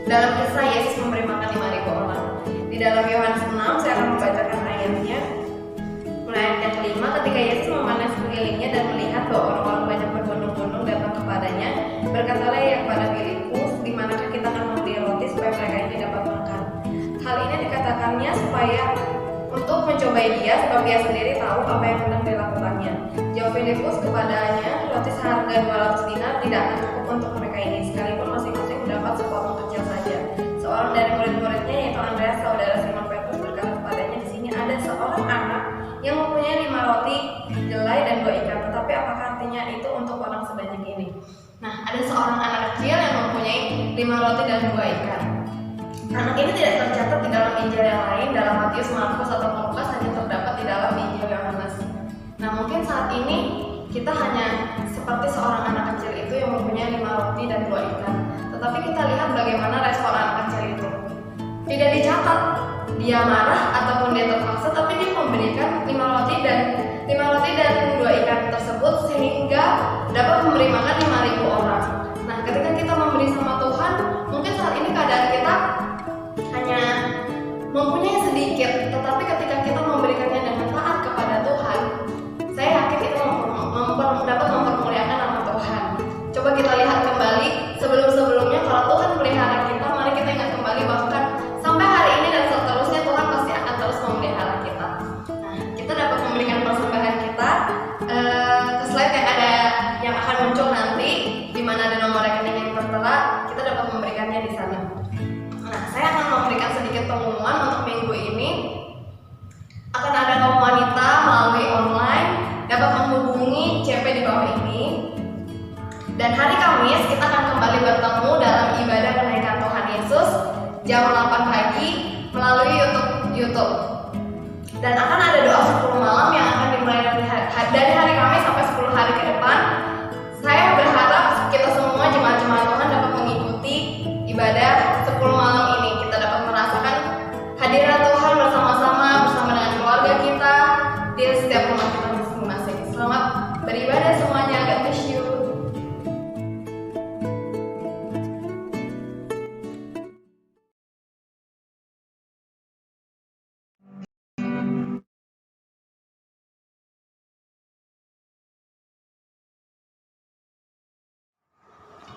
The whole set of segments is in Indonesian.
dalam kisah Yesus memberi makan 5.000 orang. Di dalam Yohanes 6, saya akan membacakan ayatnya. Mulai ayat yang kelima, ketika Yesus memandang sekelilingnya dan melihat bahwa orang-orang banyak berbondong-bondong datang kepadanya, berkatalah ia kepada Filipus, di manakah kita akan membeli roti supaya mereka ini dapat makan. Hal ini dikatakannya supaya untuk mencobai dia, sebab dia sendiri tahu apa yang hendak dilakukannya. Jawab Filipus kepadanya, roti seharga 200 dinar tidak akan cukup untuk mereka ini, sekalipun masing-masing mendapat sepotong kecil saja. Seorang dari murid-muridnya, yaitu Andreas, saudara Simon Petrus, berkata kepadanya, di sini ada seorang anak yang mempunyai 5 roti jelai dan 2 ikan, tetapi apakah artinya itu untuk orang sebanyak ini? Nah, ada seorang anak kecil yang mempunyai 5 roti dan 2 ikan. Anak ini tidak tercatat di dalam Injil yang lain, dalam Matius, Markus, atau Lukas, hanya terdapat di dalam Injil Yohanes. Nah, mungkin saat ini kita hanya seperti seorang anak kecil itu yang mempunyai 5 roti dan 2 ikan. Tetapi kita lihat bagaimana respon anak kecil itu. Tidak dicatat dia marah ataupun dia terpaksa, tapi dia memberikan 5 roti dan 2 ikan tersebut sehingga dapat memberi makan 5.000 orang. Nah, ketika kita memberi sama Tuhan, mungkin saat ini keadaan kita hanya mempunyai sedikit, tetapi ketika kita memberikannya dengan taat kepada Tuhan, saya yakin itu dapat mempermuliakan nama Tuhan. Coba kita lihat kembali sebelum-sebelumnya, kalau Tuhan melihara kita, mari kita ingat kembali bahkan sampai hari ini dan seterusnya Tuhan pasti akan terus memelihara kita. Nah, kita dapat memberikan persembahan kita ke slide yang akan muncul nanti, di mana ada nomor rekening yang tertera, kita dapat memberikannya di sana. Nah, saya akan memberikan sedikit pengumuman untuk minggu ini. Akan ada kaum wanita melalui online, dapat menghubungi CP di bawah ini. Dan hari Kamis kita akan kembali bertemu dalam ibadah kenaikan Tuhan Yesus jam 8 pagi melalui YouTube. Dan akan ada doa 10 malam yang akan dimulai dari hari Kamis sampai 10 hari ke depan. Saya berharap kita semua jemaat-jemaat Tuhan dapat mengikuti ibadah 10 malam ini. Kita dapat merasakan hadirat Tuhan bersama-sama dengan keluarga kita di setiap rumah kita masing-masing. Selamat beribadah semuanya. God bless you.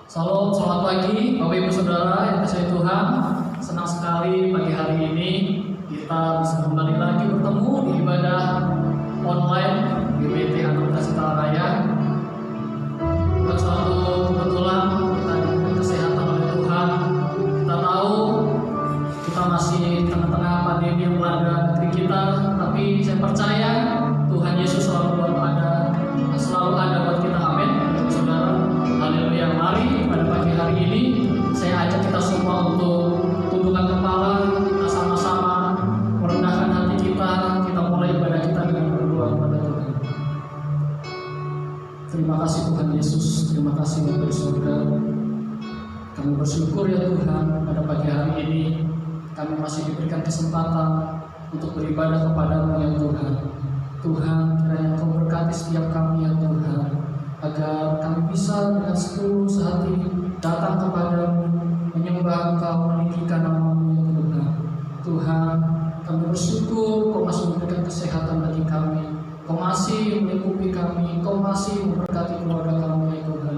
Salam, selamat pagi Bapak Ibu Saudara yang kasih Tuhan. Senang sekali pagi hari ini kita bisa kembali lagi bertemu di ibadah online GBT Anugerah Kasih Raya. Bukan suatu kebetulan kita diberi kesehatan oleh Tuhan. Kita tahu kita masih di tengah-tengah pandemi yang melanda negeri kita, tapi saya percaya Tuhan Yesus selalu ada buat kita. Amin, saudara. Haleluya. Mari pada pagi hari ini saya ajak kita semua untuk tundukkan kepala, kita sama-sama merendahkan hati kita mulai ibadah kita dengan berdoa kepada Tuhan. Terima kasih Tuhan Yesus, terima kasih Bapa di surga. Kami bersyukur ya Tuhan, pada pagi hari ini kami masih diberikan kesempatan untuk beribadah kepada-Mu ya Tuhan. Tuhan, kiranya Engkau berkati setiap kami ya Tuhan, agar kami bisa dengan seluruh hati datang kepadamu, menyembah Engkau, meninggikan nama-Mu ya Tuhan. Tuhan, kami bersyukur Kau masih memberikan kesehatan bagi kami, Kau masih melingkupi kami, Kau masih memberkati keluarga kami ya Tuhan.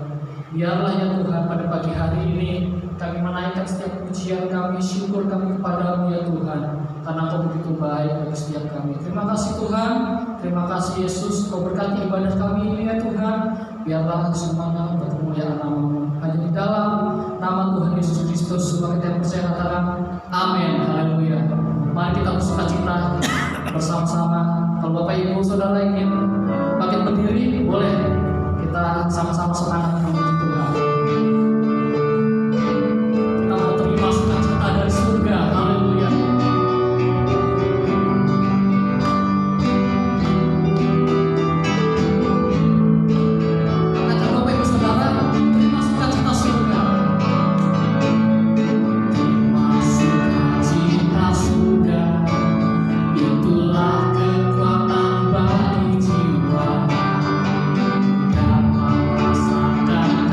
Biarlah ya Tuhan, pada pagi hari ini kami menaikkan setiap pujian kami, syukur kami kepadamu ya Tuhan, karena Kau begitu baik bagi setiap kami. Terima kasih Tuhan, terima kasih Yesus, Kau berkati ibadah kami ini ya Tuhan. Biarlah semuanya untuk kemuliaan nama-Mu. Hanya di dalam nama Tuhan Yesus Kristus sebagai yang percaya. Amin. Haleluya. Mari kita bersukacita bersama-sama. Kalau Bapak Ibu Saudara ingin bangkit berdiri, boleh kita sama-sama semangat memuji Tuhan. Kita mau terima sukacita dari surga. Haleluya. Itulah kekuatan bagi jiwa, dapat merasakan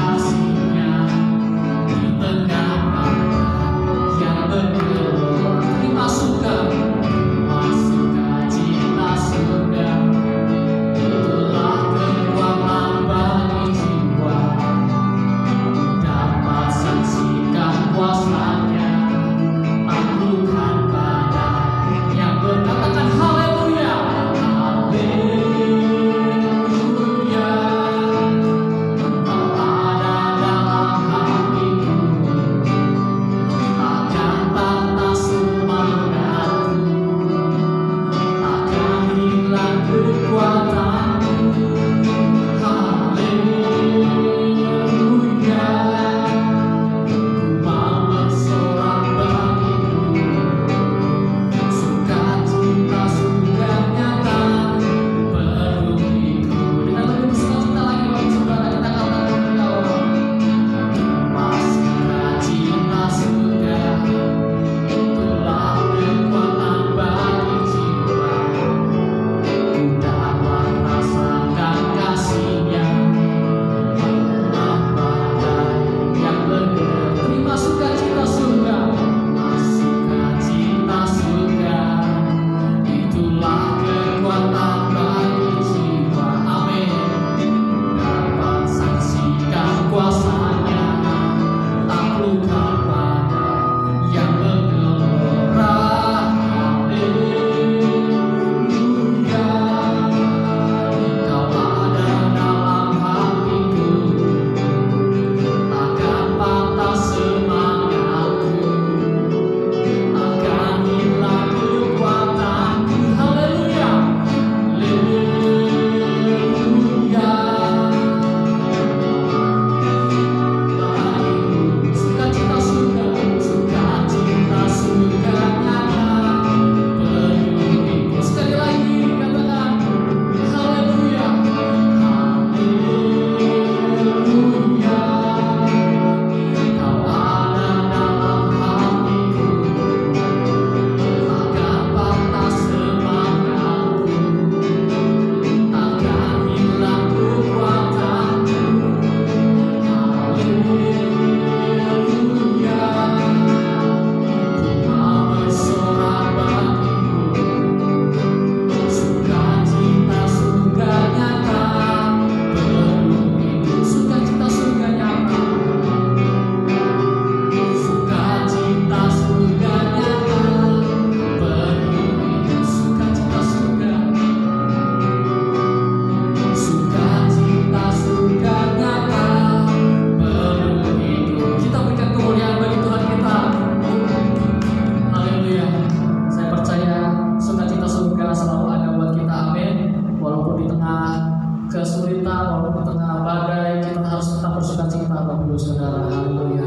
dahulu saudara. Haleluya.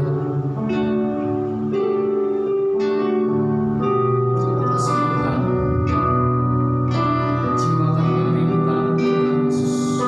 Terima kasih Tuhan. Jiwa kami merindukan Tuhan Yesus.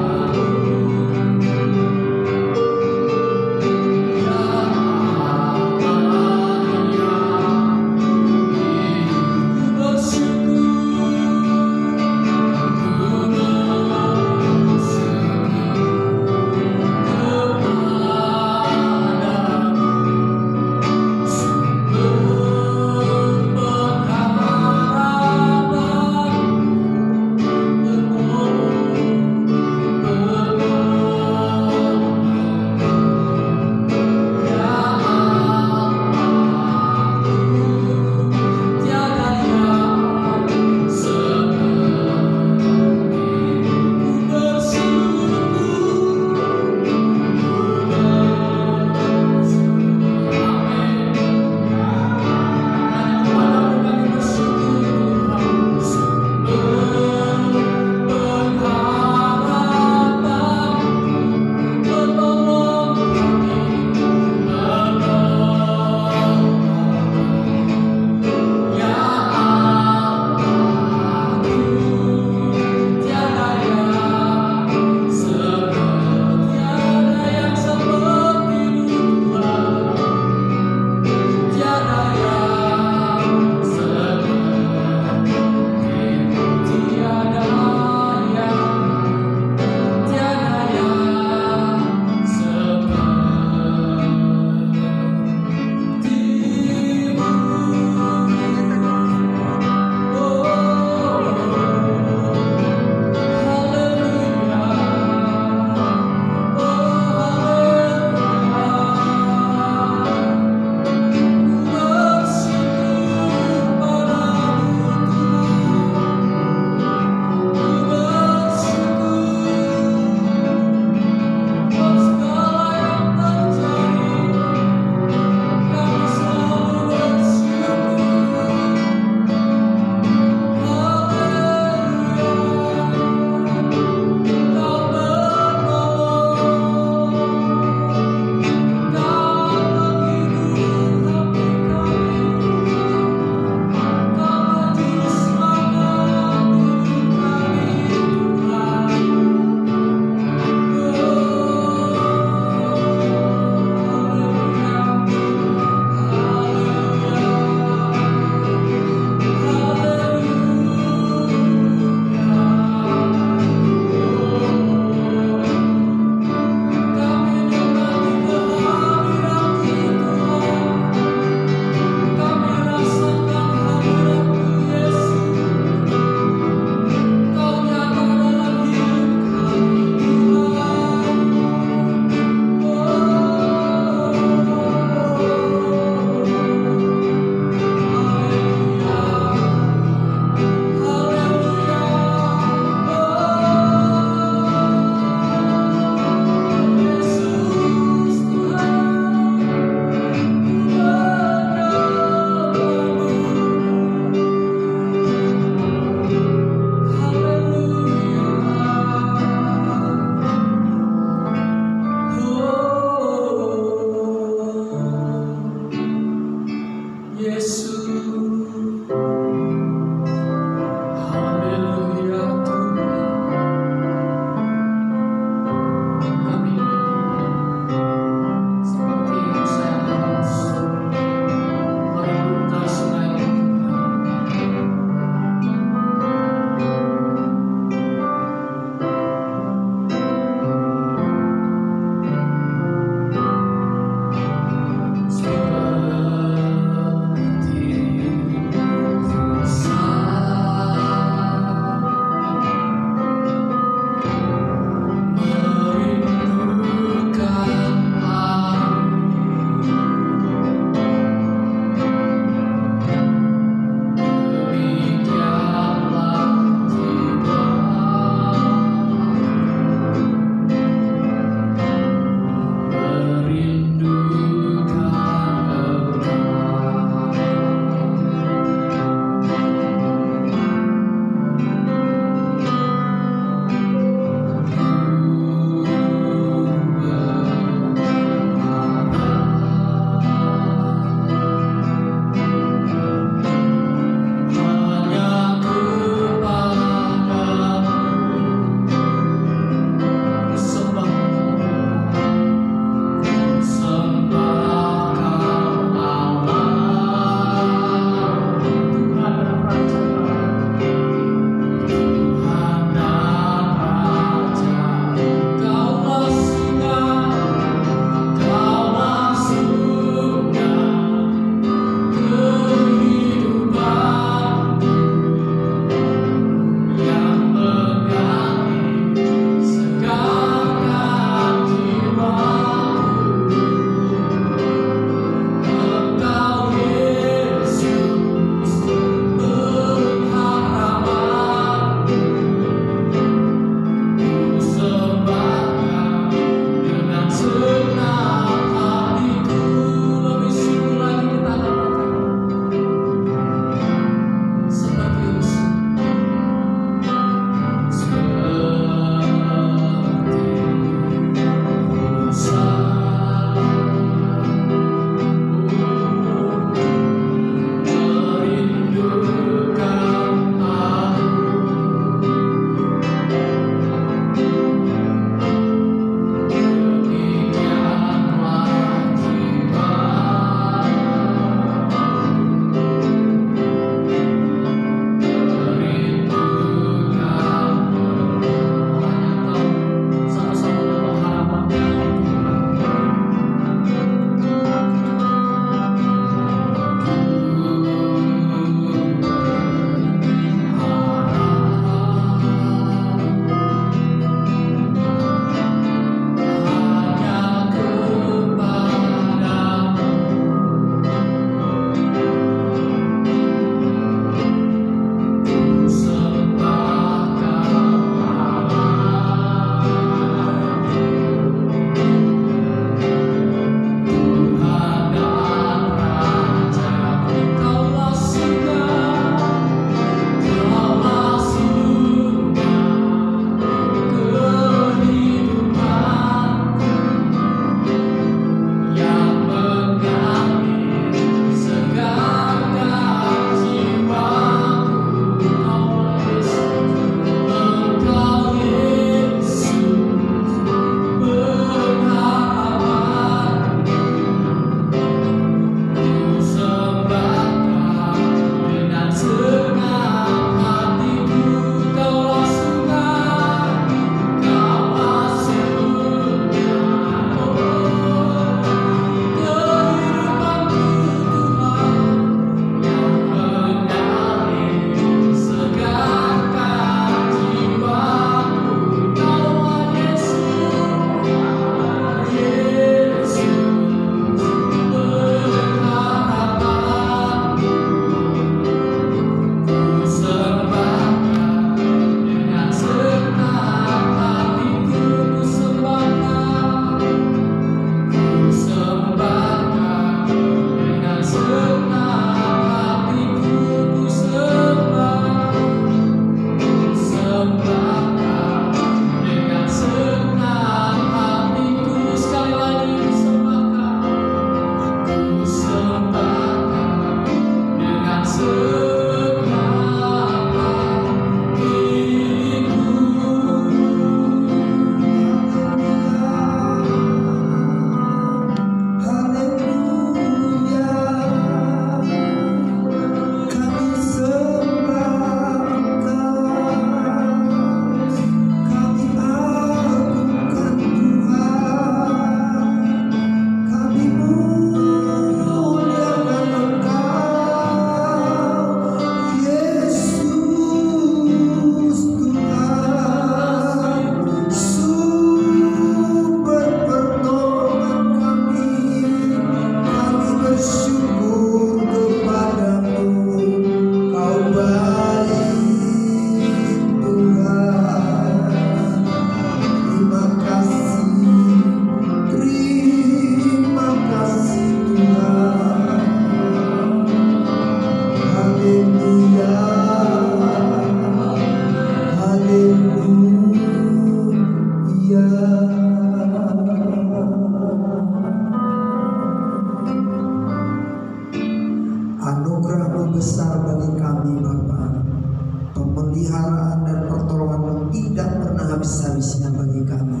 pemeliharaan dan pertolongan tidak pernah habis-habisnya bagi kami.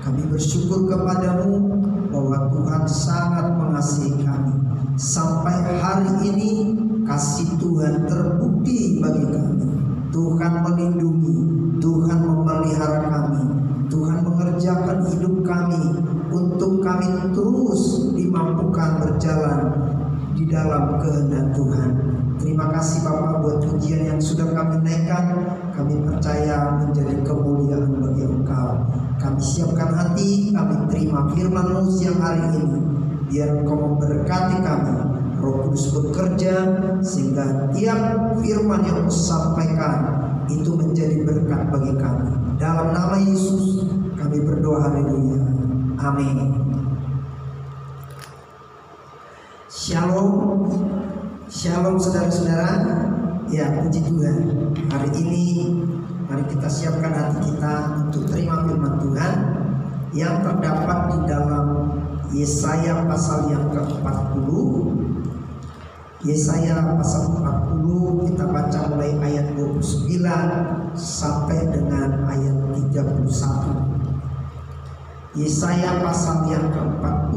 Kami bersyukur kepadamu bahwa Tuhan sangat mengasihi kami. Sampai hari ini kasih Tuhan terbukti bagi kami. Tuhan melindungi, Tuhan memelihara kami, Tuhan mengerjakan hidup kami untuk kami terus dimampukan berjalan di dalam kehendak Tuhan. Terima kasih Bapak buat pujian yang sudah kami naikkan. Kami percaya menjadi kemuliaan bagi Engkau. Kami siapkan hati, kami terima firman-Mu siang hari ini. Biar Engkau memberkati kami, Roh Kudus bekerja sehingga tiap firman yang Kau sampaikan itu menjadi berkat bagi kami. Dalam nama Yesus kami berdoa, haleluya. Amin. Shalom. Shalom saudara-saudara. Ya, puji Tuhan. Hari ini mari kita siapkan hati kita untuk terima firman Tuhan yang terdapat di dalam Yesaya pasal yang ke-40. Yesaya pasal 40 kita baca mulai ayat 29 sampai dengan ayat 31. Yesaya pasal yang ke-40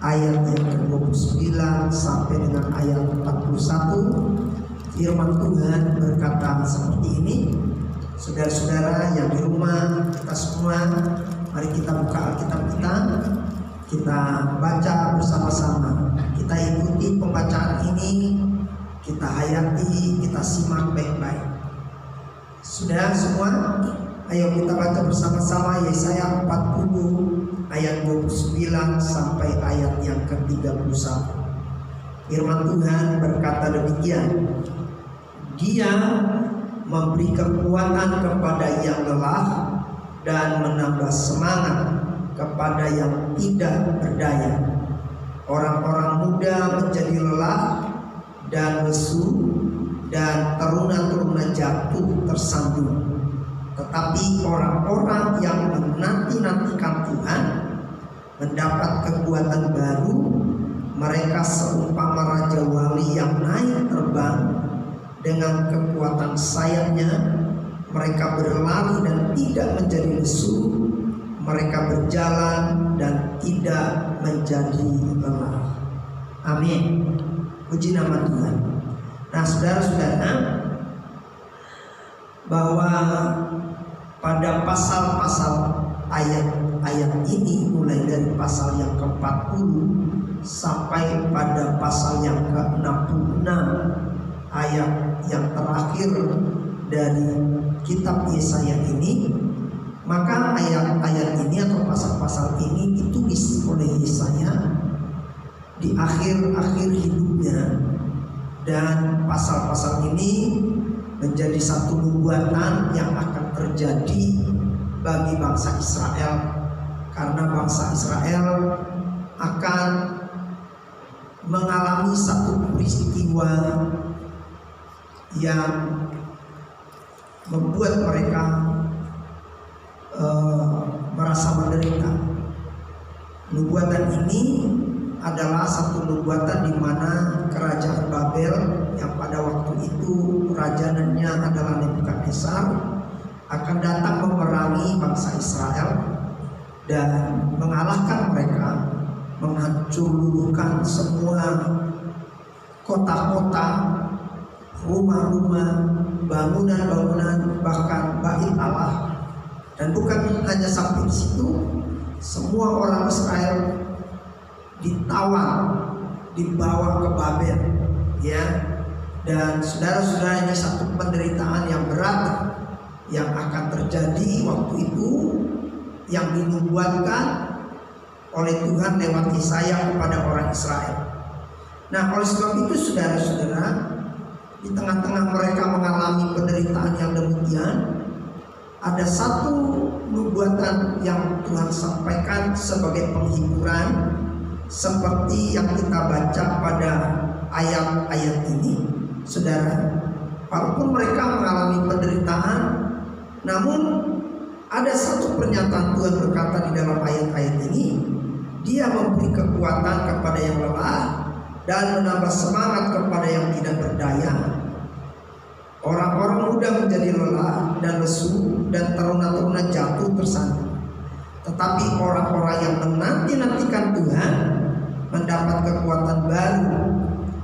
ayat yang ke-29 sampai dengan ayat 41. Firman Tuhan berkata seperti ini. Saudara-saudara yang di rumah, kita semua, mari kita buka Alkitab kita. Kita baca bersama-sama. Kita ikuti pembacaan ini, kita hayati, kita simak baik-baik. Sudah semua? Ayo kita baca bersama-sama Yesaya 40 ayat 29 sampai ayat yang ke-31. Firman Tuhan berkata demikian. Dia memberi kekuatan kepada yang lelah dan menambah semangat kepada yang tidak berdaya. Orang-orang muda menjadi lelah dan lesu, dan teruna-teruna jatuh tersandung. Tetapi orang-orang yang menanti-nantikan Tuhan mendapat kekuatan baru. Mereka seumpama raja wali yang naik terbang dengan kekuatan sayapnya. Mereka berlari dan tidak menjadi lesu. Mereka berjalan dan tidak menjadi lelah. Amin. Puji nama Tuhan. Nah, saudara-saudara, bahwa pada pasal-pasal ayat-ayat ini, mulai dari pasal yang ke-40 sampai pada pasal yang ke-66, ayat yang terakhir dari kitab Yesaya ini, maka ayat-ayat ini atau pasal-pasal ini ditulis oleh Yesaya di akhir-akhir hidupnya, dan pasal-pasal ini menjadi satu nubuatan yang akan terjadi bagi bangsa Israel, karena bangsa Israel akan mengalami satu peristiwa yang membuat mereka merasa menderita. Nubuatan ini adalah satu nubuatan di mana kerajaan Babel yang pada waktu itu rajanya adalah Nebukadnezar akan datang memerangi bangsa Israel dan mengalahkan mereka, menghancurkan semua kota-kota, rumah-rumah, bangunan-bangunan, bahkan bait Allah. Dan bukan hanya sampai di situ, semua orang Israel ditawan, dibawa ke Babel, ya. Dan saudara-saudara, ini satu penderitaan yang berat yang akan terjadi waktu itu, yang dinubuatkan oleh Tuhan lewat Yesaya kepada orang Israel. Nah, oleh sebab itu saudara-saudara, di tengah-tengah mereka mengalami penderitaan yang demikian, ada satu nubuatan yang Tuhan sampaikan sebagai penghiburan, seperti yang kita baca pada ayat-ayat ini. Saudara, walaupun mereka mengalami penderitaan, namun ada satu pernyataan Tuhan berkata di dalam ayat-ayat ini. Dia memberi kekuatan kepada yang lelah dan menambah semangat kepada yang tidak berdaya. Orang-orang muda menjadi lelah dan lesu, dan teruna-teruna jatuh tersandung. Tetapi orang-orang yang menanti-nantikan Tuhan mendapat kekuatan baru.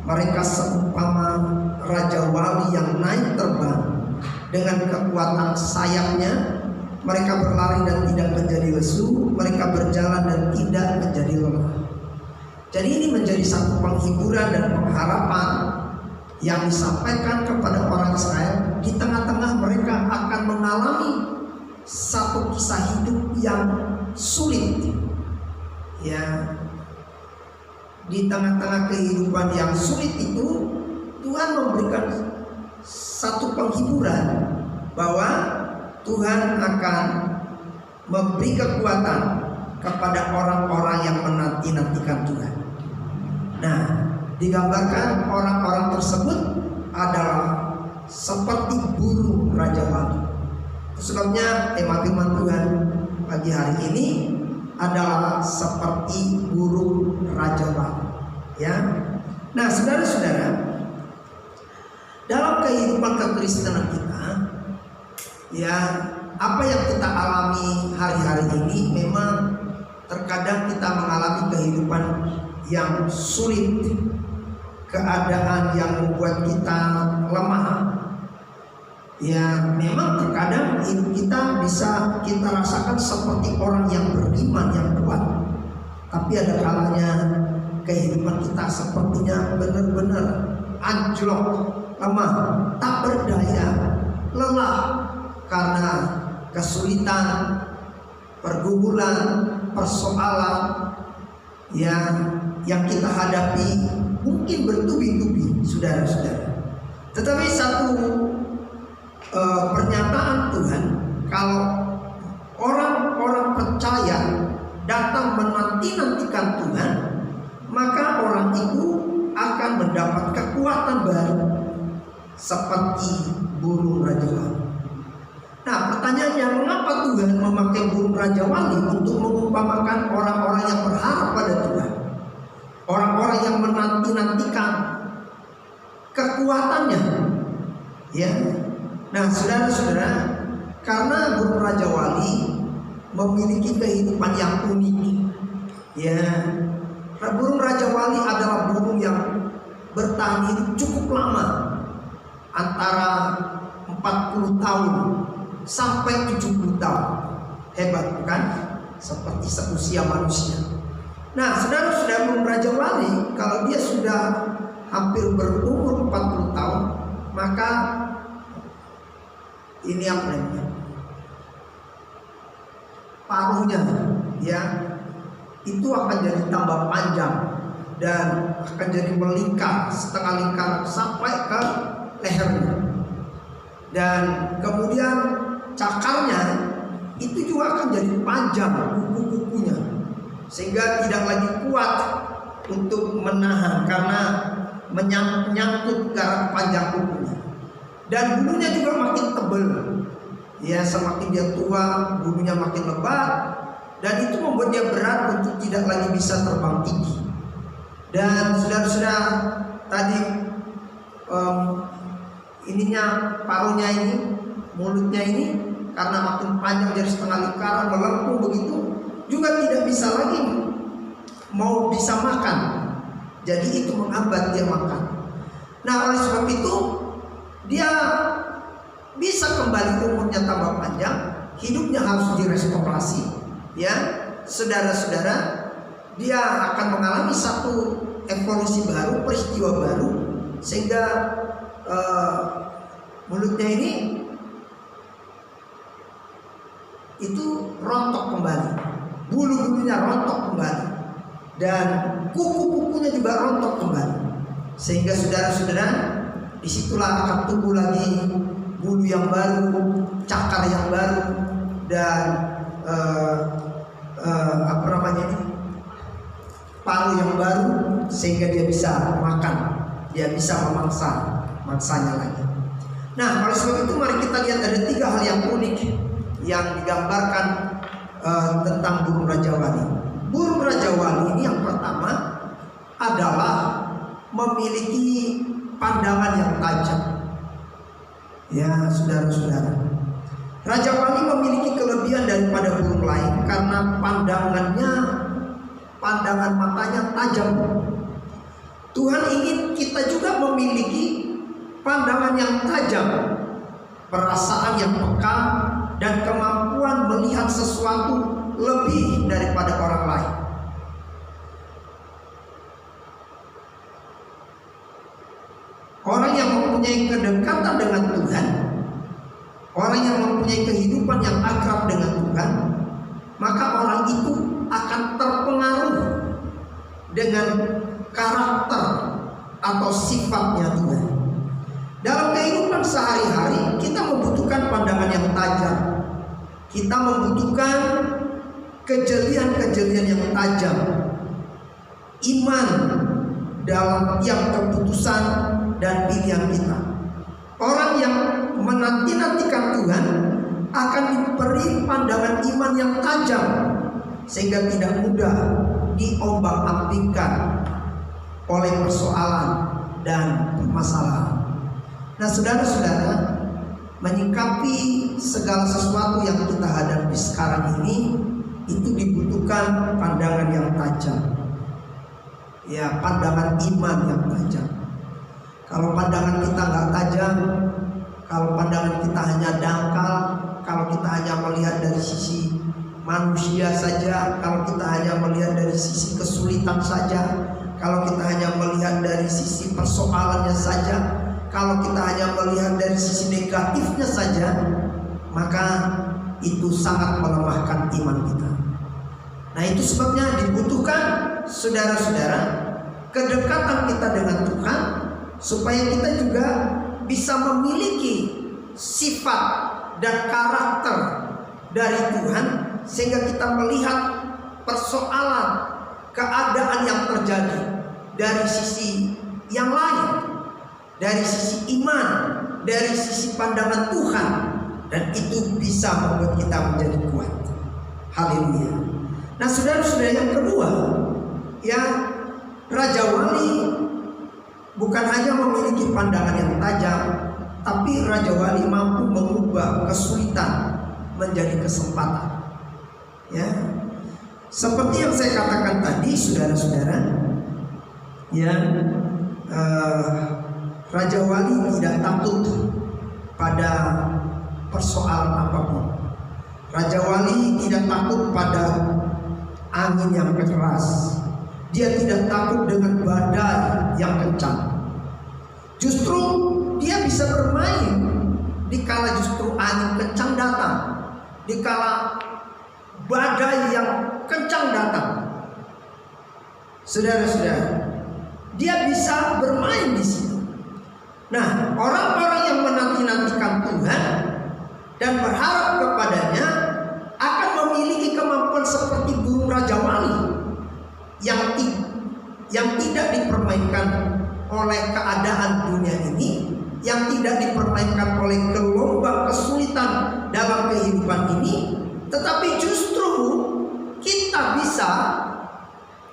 Mereka seumpama raja wali yang naik terbang. Dengan kekuatan sayapnya mereka berlari dan tidak menjadi lesu, mereka berjalan dan tidak menjadi lelah. Jadi ini menjadi satu penghiburan dan pengharapan yang disampaikan kepada orang Israel. Di tengah-tengah mereka akan mengalami satu kisah hidup yang sulit, ya. Di tengah-tengah kehidupan yang sulit itu, Tuhan memberikan satu penghiburan bahwa Tuhan akan memberi kekuatan kepada orang-orang yang menanti-nantikan Tuhan. Nah, digambarkan orang-orang tersebut adalah seperti burung raja wali. Sebabnya tema firman Tuhan pagi hari ini adalah seperti burung raja wali, ya. Nah, saudara-saudara, dalam kehidupan kekristenan kita, ya, apa yang kita alami hari-hari ini memang terkadang kita mengalami kehidupan yang sulit, keadaan yang membuat kita lemah. Ya, memang terkadang hidup kita bisa kita rasakan seperti orang yang beriman yang kuat. Tapi ada kalanya kehidupan kita sepertinya benar-benar anjlok, lemah, tak berdaya, lelah karena kesulitan, pergumulan, persoalan yang kita hadapi mungkin bertubi-tubi, saudara-saudara. Tetapi satu pernyataan Tuhan, kalau orang-orang percaya datang menanti-nantikan Tuhan, maka orang itu akan mendapat kekuatan baru seperti burung raja wali. Nah, pertanyaannya, mengapa Tuhan memakai burung raja wali untuk mengumpamakan orang-orang yang berharap pada Tuhan, orang-orang yang menanti-nantikan kekuatannya, ya. Nah, saudara-saudara, karena burung raja wali memiliki kehidupan yang unik, ya. Nah, burung raja wali adalah burung yang bertahan hidup cukup lama, antara 40 tahun sampai 70 tahun. Hebat bukan? Seperti seusia manusia. Nah, saudara-saudara, burung raja wali kalau dia sudah hampir berumur 40 tahun, maka ini apa namanya? Paruhnya, ya, itu akan jadi tambah panjang dan akan jadi melingkar, setengah lingkaran sampai ke lehernya. Dan kemudian cakarnya itu juga akan jadi panjang, kuku-kukunya, sehingga tidak lagi kuat untuk menahan karena menyangkut garak panjang kukunya. Dan bulunya juga makin tebal, ya, semakin dia tua bulunya makin lebat, dan itu membuat dia berat untuk tidak lagi bisa terbang tinggi. Dan saudara-saudara, tadi paruhnya ini, mulutnya ini karena makin panjang jadi setengah lingkaran melengkung begitu, juga tidak bisa lagi mau bisa makan. Jadi itu menghambat dia makan. Nah, oleh sebab itu dia bisa kembali umurnya tambah panjang, hidupnya harus direstorasi, ya. Saudara-saudara, dia akan mengalami satu evolusi baru, peristiwa baru, sehingga mulutnya ini itu rontok kembali, bulu-bulunya rontok kembali, dan kuku-kukunya juga rontok kembali, sehingga saudara-saudara, disitulah akan tumbuh lagi bulu yang baru, cakar yang baru, dan paruh yang baru, sehingga dia bisa makan, dia bisa mangsanya lagi. Nah, oleh sebab itu mari kita lihat ada 3 hal yang unik yang digambarkan tentang burung raja wali. Burung raja wali ini yang pertama adalah memiliki pandangan yang tajam. Ya, saudara-saudara, Raja Wali memiliki kelebihan daripada burung lain karena pandangan matanya tajam. Tuhan ingin kita juga memiliki pandangan yang tajam, perasaan yang peka, dan kemampuan melihat sesuatu lebih daripada orang lain. Orang yang mempunyai kedekatan dengan Tuhan, orang yang mempunyai kehidupan yang akrab dengan Tuhan, maka orang itu akan terpengaruh dengan karakter atau sifatnya Tuhan. Dalam kehidupan sehari-hari kita membutuhkan pandangan yang tajam. Kita membutuhkan kejelian-kejelian yang tajam, iman dalam tiap keputusan dan pilihan kita. Orang yang menanti-nantikan Tuhan akan diberi pandangan iman yang tajam, sehingga tidak mudah diombang-ambingkan oleh persoalan dan permasalahan. Nah, saudara-saudara, menyikapi segala sesuatu yang kita hadapi sekarang ini, itu dibutuhkan pandangan yang tajam. Ya, pandangan iman yang tajam. Kalau pandangan kita nggak tajam, kalau pandangan kita hanya dangkal, kalau kita hanya melihat dari sisi manusia saja, kalau kita hanya melihat dari sisi kesulitan saja, kalau kita hanya melihat dari sisi persoalannya saja, kalau kita hanya melihat dari sisi negatifnya saja, maka itu sangat melemahkan iman kita. Nah, itu sebabnya dibutuhkan, saudara-saudara, kedekatan kita dengan Tuhan, supaya kita juga bisa memiliki sifat dan karakter dari Tuhan, sehingga kita melihat persoalan, keadaan yang terjadi dari sisi yang lain, dari sisi iman, dari sisi pandangan Tuhan, dan itu bisa membuat kita menjadi kuat. Haleluya. Nah, saudara-saudara, yang kedua, ya, Raja Wali bukan hanya memiliki pandangan yang tajam, tapi Raja Wali mampu mengubah kesulitan menjadi kesempatan. Ya, seperti yang saya katakan tadi, saudara-saudara, ya, Raja Wali tidak takut pada persoalan apapun. Raja Wali tidak takut pada angin yang keras. Dia tidak takut dengan badai yang kencang. Justru dia bisa bermain dikala justru angin kencang datang, dikala badai yang kencang datang. Saudara-saudara, dia bisa bermain di situ. Nah, orang-orang yang menanti-nantikan Tuhan dan berharap kepadanya akan memiliki kemampuan seperti burung Raja Wali yang tidak dipermainkan oleh keadaan dunia ini, yang tidak dipermainkan oleh gelombang kesulitan dalam kehidupan ini, tetapi justru kita bisa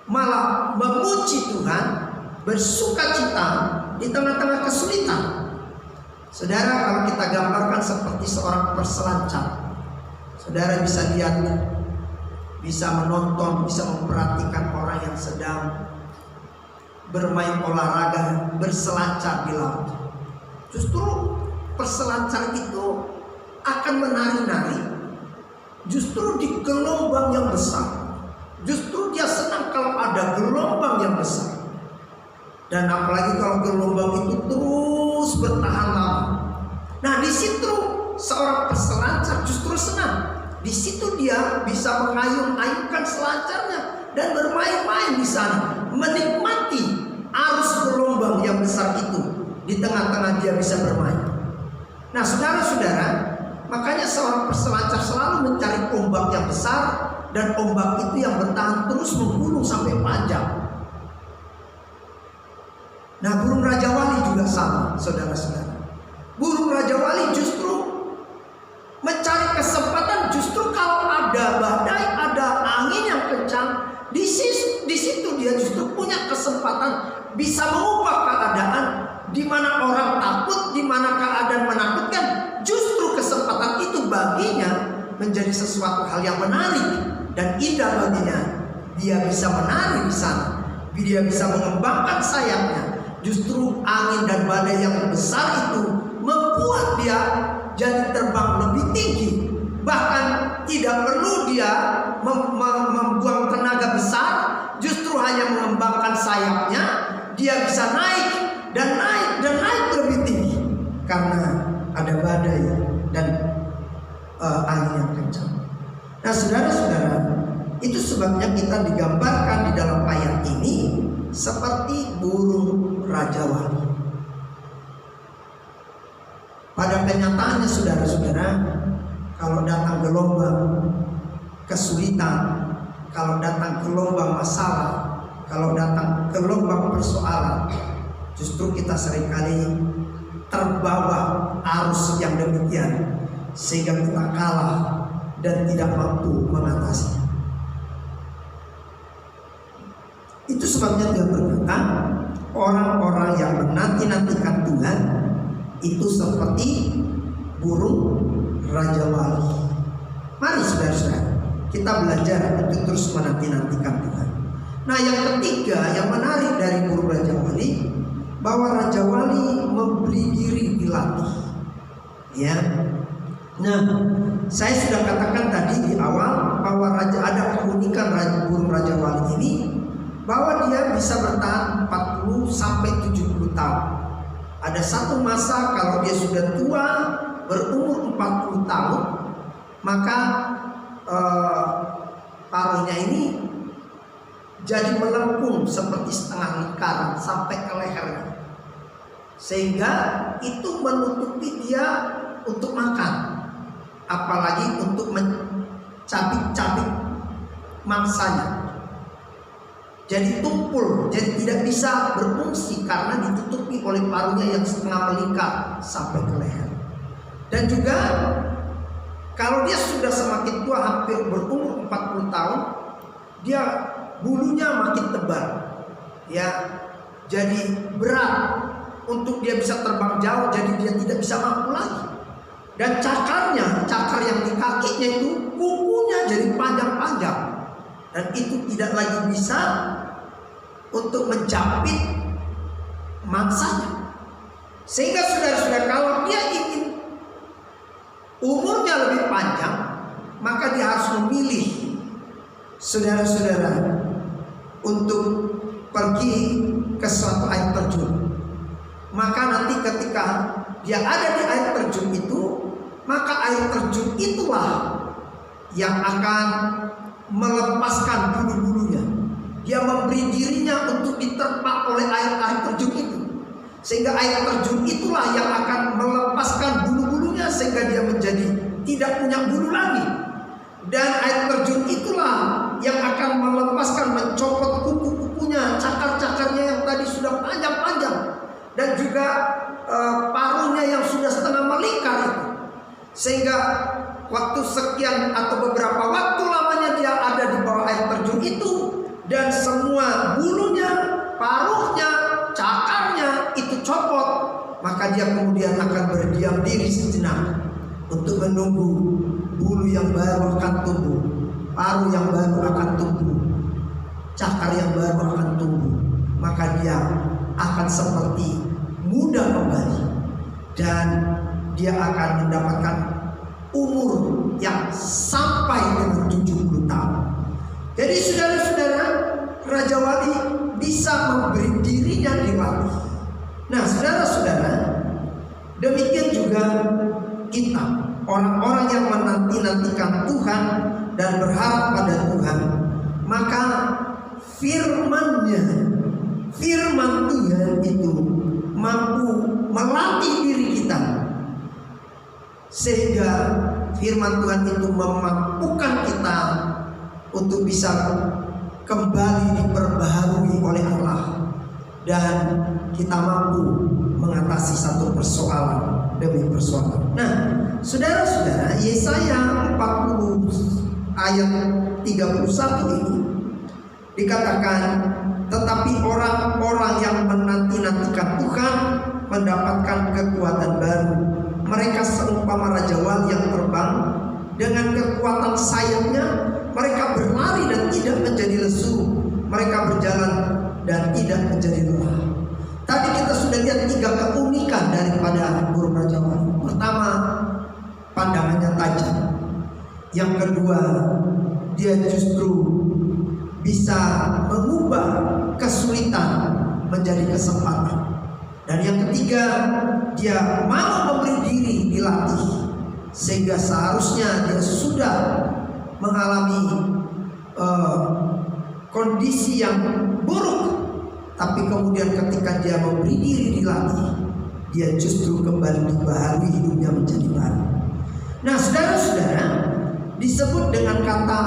malah memuji Tuhan, bersukacita di tengah-tengah kesulitan. Saudara, kalau kita gambarkan seperti seorang perselancar, saudara bisa lihat, bisa menonton, bisa memperhatikan orang yang sedang bermain olahraga, berselancar di laut. Justru perselancar itu akan menari-nari justru di gelombang yang besar. Justru dia senang kalau ada gelombang yang besar. Dan apalagi kalau gelombang itu terus bertahan lama. Nah, di situ seorang peselancar justru senang. Di situ dia bisa mengayun-ayunkan selancarnya dan bermain-main di sana, menikmati arus gelombang yang besar itu. Di tengah-tengah dia bisa bermain. Nah, saudara-saudara, makanya seorang peselancar selalu mencari ombak yang besar, dan ombak itu yang bertahan terus menggulung sampai panjang. Nah, burung Raja Wali juga sama, saudara-saudara. Burung Raja Wali justru mencari kesempatan, justru kalau ada badai, ada angin yang kencang, di situ dia justru punya kesempatan bisa mengubah keadaan di mana orang takut, di mana keadaan menakutkan, baginya menjadi sesuatu hal yang menarik dan indah baginya. Dia bisa menari di sana, dia bisa mengembangkan sayapnya. Justru angin dan badai yang besar itu membuat dia jadi terbang lebih tinggi. Bahkan tidak perlu dia membuang tenaga besar, justru hanya mengembangkan sayapnya, dia bisa naik dan naik dan naik lebih tinggi karena ada badai dan angin yang kencang. Nah, saudara-saudara, itu sebabnya kita digambarkan di dalam ayat ini seperti burung rajawali. Pada kenyataannya, saudara-saudara, kalau datang gelombang kesulitan, kalau datang gelombang masalah, kalau datang gelombang persoalan, justru kita seringkali terbawa arus yang demikian sehingga kita kalah dan tidak mampu mengatasinya. Itu sebabnya dia berkata, orang-orang yang menanti-nantikan Tuhan itu seperti burung rajawali. Mari saudara-saudara, kita belajar untuk terus menanti-nantikan Tuhan. Nah, yang ketiga yang menarik dari burung rajawali, bahwa rajawali memberi diri dilatih. Ya. Nah, saya sudah katakan tadi di awal bahwa ada keunikan burung rajawali ini, bahwa dia bisa bertahan 40 sampai 70 tahun. Ada satu masa kalau dia sudah tua, berumur 40 tahun, maka paruhnya ini jadi melengkung seperti setengah lingkaran sampai ke lehernya, sehingga itu menutupi dia untuk makan, apalagi untuk mencabik-cabik mangsanya. Jadi tumpul, jadi tidak bisa berfungsi karena ditutupi oleh paruhnya yang setengah melingkar sampai ke leher. Dan juga kalau dia sudah semakin tua, hampir berumur 40 tahun, dia bulunya makin tebal, ya, jadi berat untuk dia bisa terbang jauh, jadi dia tidak bisa mampu lagi. Dan cakar yang di kakinya itu, kukunya jadi panjang-panjang, dan itu tidak lagi bisa untuk menjepit mangsanya. Sehingga saudara-saudara, kalau dia ingin umurnya lebih panjang, maka dia harus memilih, saudara-saudara, untuk pergi ke suatu air terjun. Maka nanti ketika dia ada di air terjun itu, maka air terjun itulah yang akan melepaskan bulu-bulunya. Dia memberi dirinya untuk diterpa oleh air terjun itu, sehingga air terjun itulah yang akan melepaskan bulu-bulunya sehingga dia menjadi tidak punya bulu lagi. Dan air terjun itulah yang akan melepaskan, mencopot kuku-kukunya, cakar-cakarnya yang tadi sudah panjang-panjang, dan juga paruhnya yang sudah setengah melingkar itu. Sehingga waktu sekian atau beberapa waktu lamanya dia ada di bawah air terjun itu, dan semua bulunya, paruhnya, cakarnya itu copot, maka dia kemudian akan berdiam diri sejenak untuk menunggu bulu yang baru akan tumbuh, paruh yang baru akan tumbuh, cakar yang baru akan tumbuh. Maka dia akan seperti muda kembali, dan dia akan mendapatkan umur yang sampai dengan 70 tahun. Jadi saudara-saudara, rajawali bisa memberi dirinya dilatih. Nah, saudara-saudara, demikian juga kita, orang-orang yang menanti-nantikan Tuhan dan berharap pada Tuhan, maka firman Tuhan itu mampu melatih diri kita, sehingga firman Tuhan itu memampukan kita untuk bisa kembali diperbaharui oleh Allah, dan kita mampu mengatasi satu persoalan demi persoalan. Nah, saudara-saudara, Yesaya 40 ayat 31 ini dikatakan, tetapi orang-orang yang menanti-nantikan Tuhan mendapatkan kekuatan baru, mereka seumpama raja wali yang terbang. Dengan kekuatan sayapnya mereka berlari dan tidak menjadi lesu. Mereka berjalan dan tidak menjadi lelah. Tadi kita sudah lihat 3 keunikan daripada burung raja wali. Pertama, pandangannya tajam. Yang kedua, dia justru bisa mengubah kesulitan menjadi kesempatan. Dan yang ketiga, dia mau memberi diri dilatih, sehingga seharusnya dia sudah mengalami kondisi yang buruk, tapi kemudian ketika dia memberi diri dilatih, dia justru kembali dibaharui, hidupnya menjadi baru. Nah, saudara-saudara, disebut dengan kata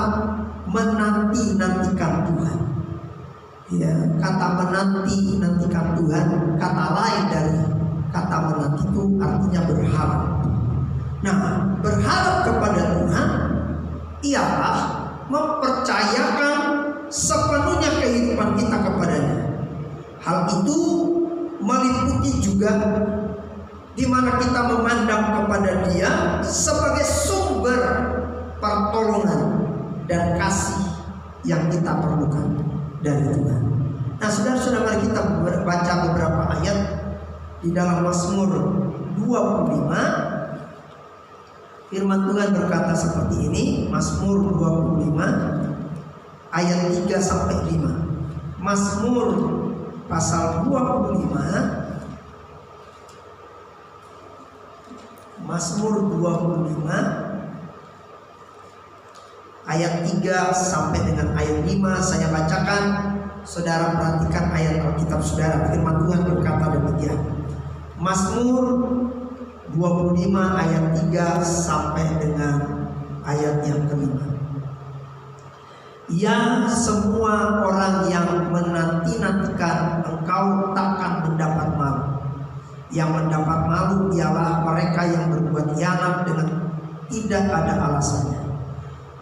menanti-nantikan Tuhan. Ya, kata menanti-nantikan Tuhan, kata lain dari kata menanti itu artinya berharap. Nah, berharap kepada Tuhan ialah mempercayakan sepenuhnya kehidupan kita kepadanya. Hal itu meliputi juga di mana kita memandang kepada Dia sebagai sumber pertolongan dan kasih yang kita perlukan dari Tuhan. Nah, saudara-saudara, mari kita baca beberapa ayat di dalam Mazmur 25. Firman Tuhan berkata seperti ini, Mazmur 25 ayat 3 sampai 5. Mazmur pasal 25, Mazmur 25 ayat 3 sampai dengan ayat 5 saya bacakan. Saudara perhatikan ayat Alkitab saudara. Firman Tuhan berkata demikian. Mazmur 25 ayat 3 sampai dengan ayat yang kelima. Ya, semua orang yang menanti-nantikan Engkau takkan mendapat malu. Yang mendapat malu ialah mereka yang berbuat khianat dengan tidak ada alasannya.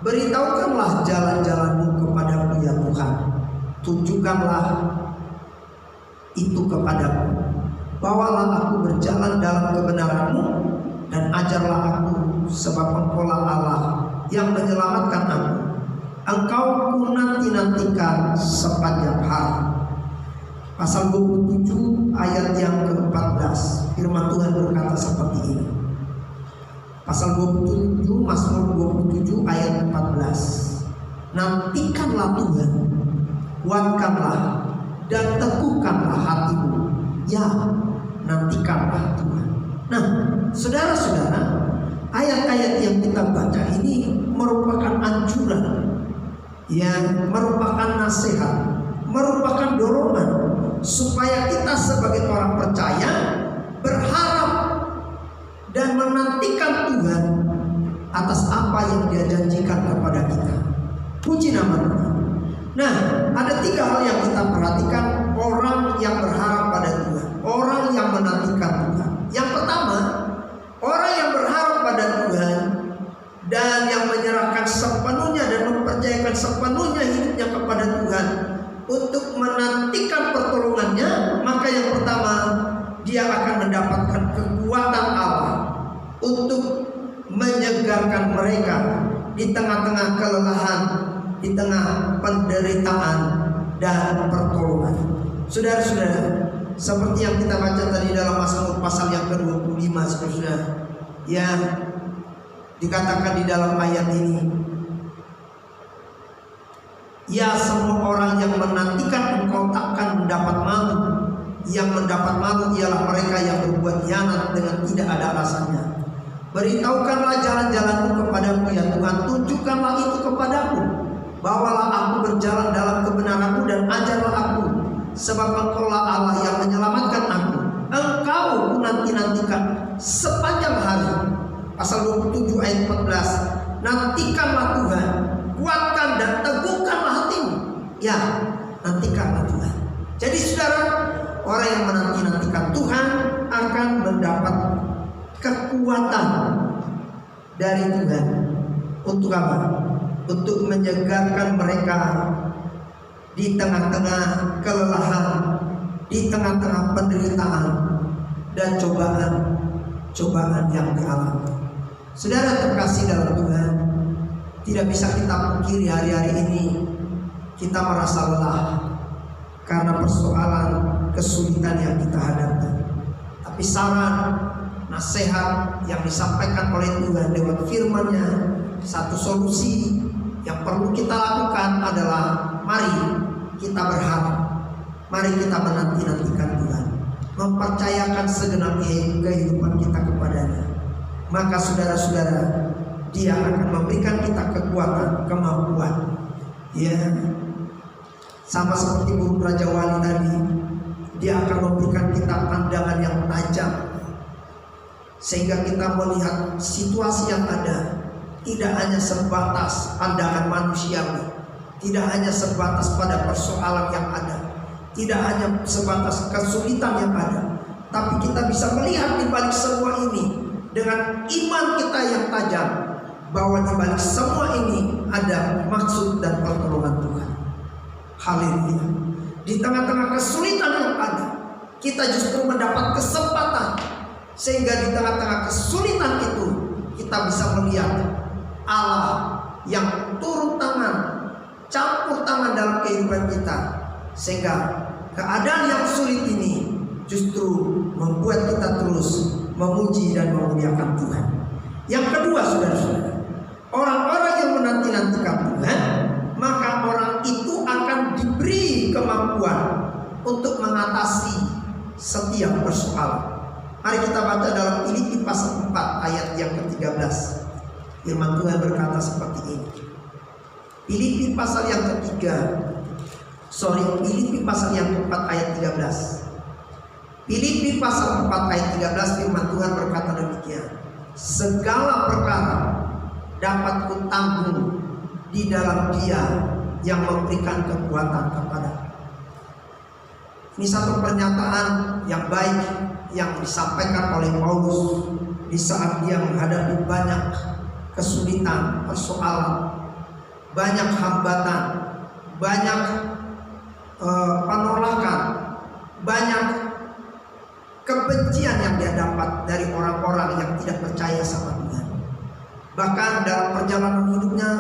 Beritahukanlah jalan-jalan-Mu kepadaku ya Tuhan. Tunjukkanlah itu kepadaku. Bawalah aku berjalan dalam kebenaran-Mu dan ajarlah aku, sebab Engkaulah Allah yang menyelamatkan aku. Engkau ku nanti-nantikan sepanjang hari. Pasal 27 ayat yang ke-14, firman Tuhan berkata seperti ini. Pasal 27, Mazmur 27 ayat 14. Nantikanlah Tuhan, kuatkanlah dan teguhkanlah hatimu. Ya, nantikanlah Tuhan. Nah, saudara-saudara, ayat-ayat yang kita baca ini merupakan anjuran, yang merupakan nasihat, merupakan dorongan supaya kita sebagai orang percaya berharap dan menantikan Tuhan atas apa yang Dia janjikan kepada kita. Puji nama Tuhan. Nah, ada 3 hal yang kita perhatikan orang yang berharap pada Tuhan, orang yang menantikan Tuhan. Yang pertama, orang yang berharap pada Tuhan dan yang menyerahkan sepenuhnya dan mempercayakan sepenuhnya hidupnya kepada Tuhan untuk menantikan pertolongannya, maka yang pertama, dia akan mendapatkan kekuatan Allah untuk menyegarkan mereka di tengah-tengah kelelahan, di tengah penderitaan dan pertolongan. Saudara-saudara, seperti yang kita baca tadi dalam Mazmur pasal yang ke-25, saudara, yang dikatakan di dalam ayat ini, ya, semua orang yang menantikan Engkau takkan mendapat malu. Yang mendapat malu ialah mereka yang berbuat khianat dengan tidak ada alasannya. Beritahukanlah jalan-jalan-Mu kepadaku ya Tuhan, tunjukkanlah itu kepadaku. Bawalah aku berjalan dalam kebenaran-Mu dan ajarlah aku, sebab Engkaulah Allah yang menyelamatkan aku. Engkau ku nanti-nantikan sepanjang hari. Pasal 27 ayat 14. Nantikanlah Tuhan, kuatkan dan teguhkanlah hatimu. Ya, nantikanlah Tuhan. Jadi saudara, orang yang menanti-nantikan Tuhan akan mendapat kekuatan dari Tuhan. Untuk apa? Untuk menyegarkan mereka di tengah-tengah kelelahan, di tengah-tengah penderitaan dan cobaan. cobaan yang dialami. Saudara terkasih dalam Tuhan, tidak bisa kita pungkiri hari-hari ini kita merasa lelah karena persoalan kesulitan yang kita hadapi. Tapi saran, nasihat yang disampaikan oleh Tuhan lewat firman-Nya, satu solusi yang perlu kita lakukan adalah mari kita berharap, mari kita menanti-nantikan Tuhan, mempercayakan segenap kehidupan kita kepadanya. Maka saudara-saudara, Dia akan memberikan kita kekuatan, kemampuan. Ya, sama seperti burung Raja Wali tadi, Dia akan memberikan kita pandangan yang tajam, sehingga kita melihat situasi yang ada tidak hanya sebatas pandangan manusiawi, tidak hanya sebatas pada persoalan yang ada, tidak hanya sebatas kesulitan yang ada, tapi kita bisa melihat di balik semua ini dengan iman kita yang tajam, bahwa di balik semua ini ada maksud dan pertolongan Tuhan. Haleluya. Di tengah-tengah kesulitan yang ada, kita justru mendapat kesempatan, sehingga di tengah-tengah kesulitan itu kita bisa melihat Allah yang turun tangan, campur tangan dalam kehidupan kita, sehingga keadaan yang sulit ini justru membuat kita terus memuji dan memuliakan Tuhan. Yang kedua, saudara-saudara, orang-orang yang menanti-nantikan Tuhan, maka orang itu akan diberi kemampuan untuk mengatasi setiap persoalan. Mari kita baca dalam Filipi pasal 4 ayat yang ke-13. Firman Tuhan berkata seperti ini. Filipi pasal yang Filipi pasal yang ke-4 ayat 13. Filipi pasal 4 ayat 13, firman Tuhan berkata demikian. Segala perkara dapat kutanggung di dalam Dia yang memberikan kekuatan kepada. Ini satu pernyataan yang baik yang disampaikan oleh Paulus di saat dia menghadapi banyak kesulitan, persoalan, banyak hambatan, banyak penolakan, banyak kebencian yang dia dapat dari orang-orang yang tidak percaya sama Tuhan. Bahkan dalam perjalanan hidupnya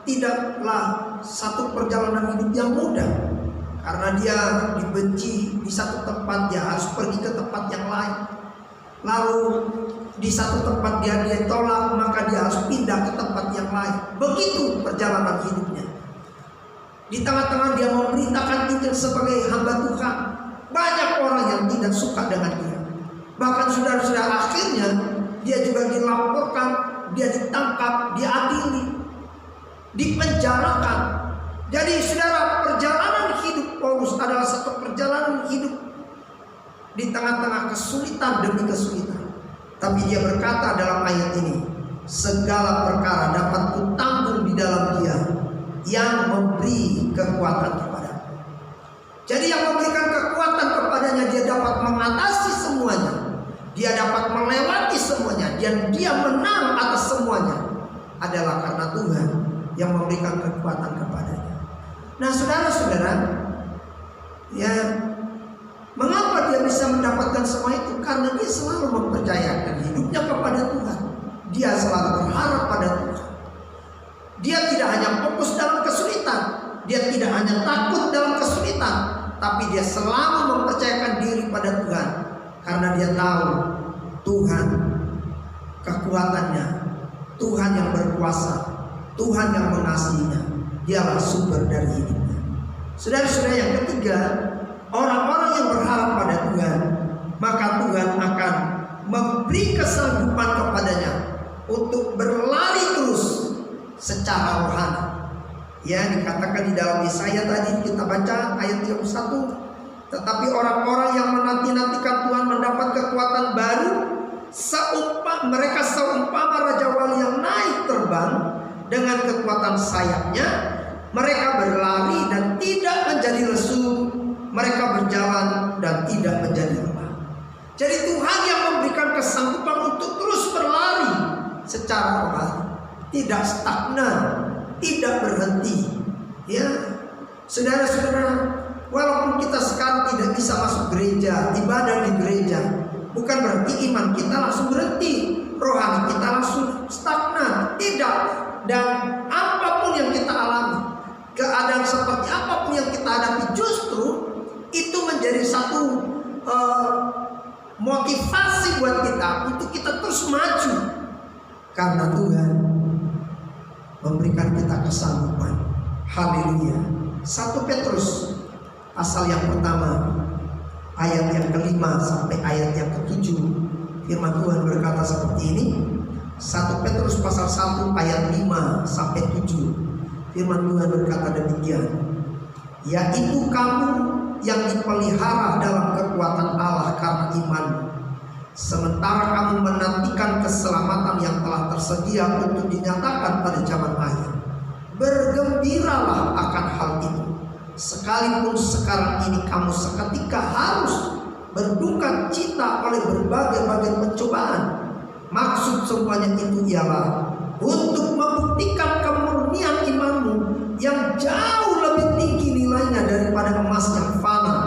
tidaklah satu perjalanan hidup yang mudah, karena dia dibenci di satu tempat, dia harus pergi ke tempat yang lain. Lalu di satu tempat dia ditolak, maka dia harus pindah ke tempat yang lain. Begitu perjalanan hidupnya. Di tengah-tengah dia memberitakan Injil sebagai hamba Tuhan. Banyak orang yang tidak suka dengan dia. Bahkan saudara-saudara, akhirnya dia juga dilaporkan, dia ditangkap, diadili, dipenjarakan. Jadi saudara, perjalanan hidup Paulus adalah satu perjalanan hidup di tengah-tengah kesulitan demi kesulitan. Tapi dia berkata dalam ayat ini, segala perkara dapat kutanggung di dalam Dia yang memberi kekuatan kepada. Jadi yang memberikan kekuatan kepadanya, dia dapat mengatasi semuanya, dia dapat melewati semuanya, dan dia menang atas semuanya adalah karena Tuhan yang memberikan kekuatan kepadanya. Nah saudara-saudara, ya, mengapa dia bisa mendapatkan semua itu? Karena dia selalu mempercayakan hidupnya kepada Tuhan. Dia selalu berharap pada Tuhan. Dia tidak hanya fokus dalam kesulitan, dia tidak hanya takut dalam kesulitan, tapi dia selalu mempercayakan diri pada Tuhan, karena dia tahu Tuhan kekuatannya, Tuhan yang berkuasa, Tuhan yang mengasihinya, dialah sumber dari hidupnya. Saudara-saudara, yang ketiga, orang-orang yang berharap pada Tuhan, maka Tuhan akan memberi kesanggupan kepadanya untuk berlari terus secara rohani. Ya, dikatakan di dalam Yesaya tadi kita baca ayat 31, tetapi orang-orang yang menanti-nantikan Tuhan mendapat kekuatan baru, mereka seumpama Raja Wali yang naik terbang dengan kekuatan sayapnya. Mereka berlari dan tidak menjadi lesu, mereka berjalan dan tidak menjadi lelah. Jadi Tuhan yang memberikan kesanggupan untuk terus berlari secara rohani, tidak stagnan, tidak berhenti. Ya, saudara-saudara, walaupun kita sekarang tidak bisa masuk gereja, ibadah di gereja, Bukan berarti iman kita langsung berhenti, rohani kita langsung stagnan. Tidak. Dan apapun yang kita alami, keadaan seperti apapun yang kita hadapi, justru itu menjadi satu motivasi buat kita untuk kita terus maju. Karena Tuhan memberikan kita kesanggupan. Haleluya. 1 Petrus pasal yang pertama, ayat yang kelima sampai ayat yang ketujuh, firman Tuhan berkata seperti ini. 1 Petrus pasal 1 ayat 5 sampai 7, firman Tuhan berkata demikian. Yaitu kamu yang dipelihara dalam kekuatan Allah karena iman, sementara kamu menantikan keselamatan yang telah tersedia untuk dinyatakan pada zaman akhir. Bergembiralah akan hal itu, sekalipun sekarang ini kamu seketika harus berduka cita oleh berbagai pencobaan. Maksud semuanya itu ialah untuk membuktikan kemurnian imanmu yang jauh lebih tinggi nilainya daripada emas yang fana,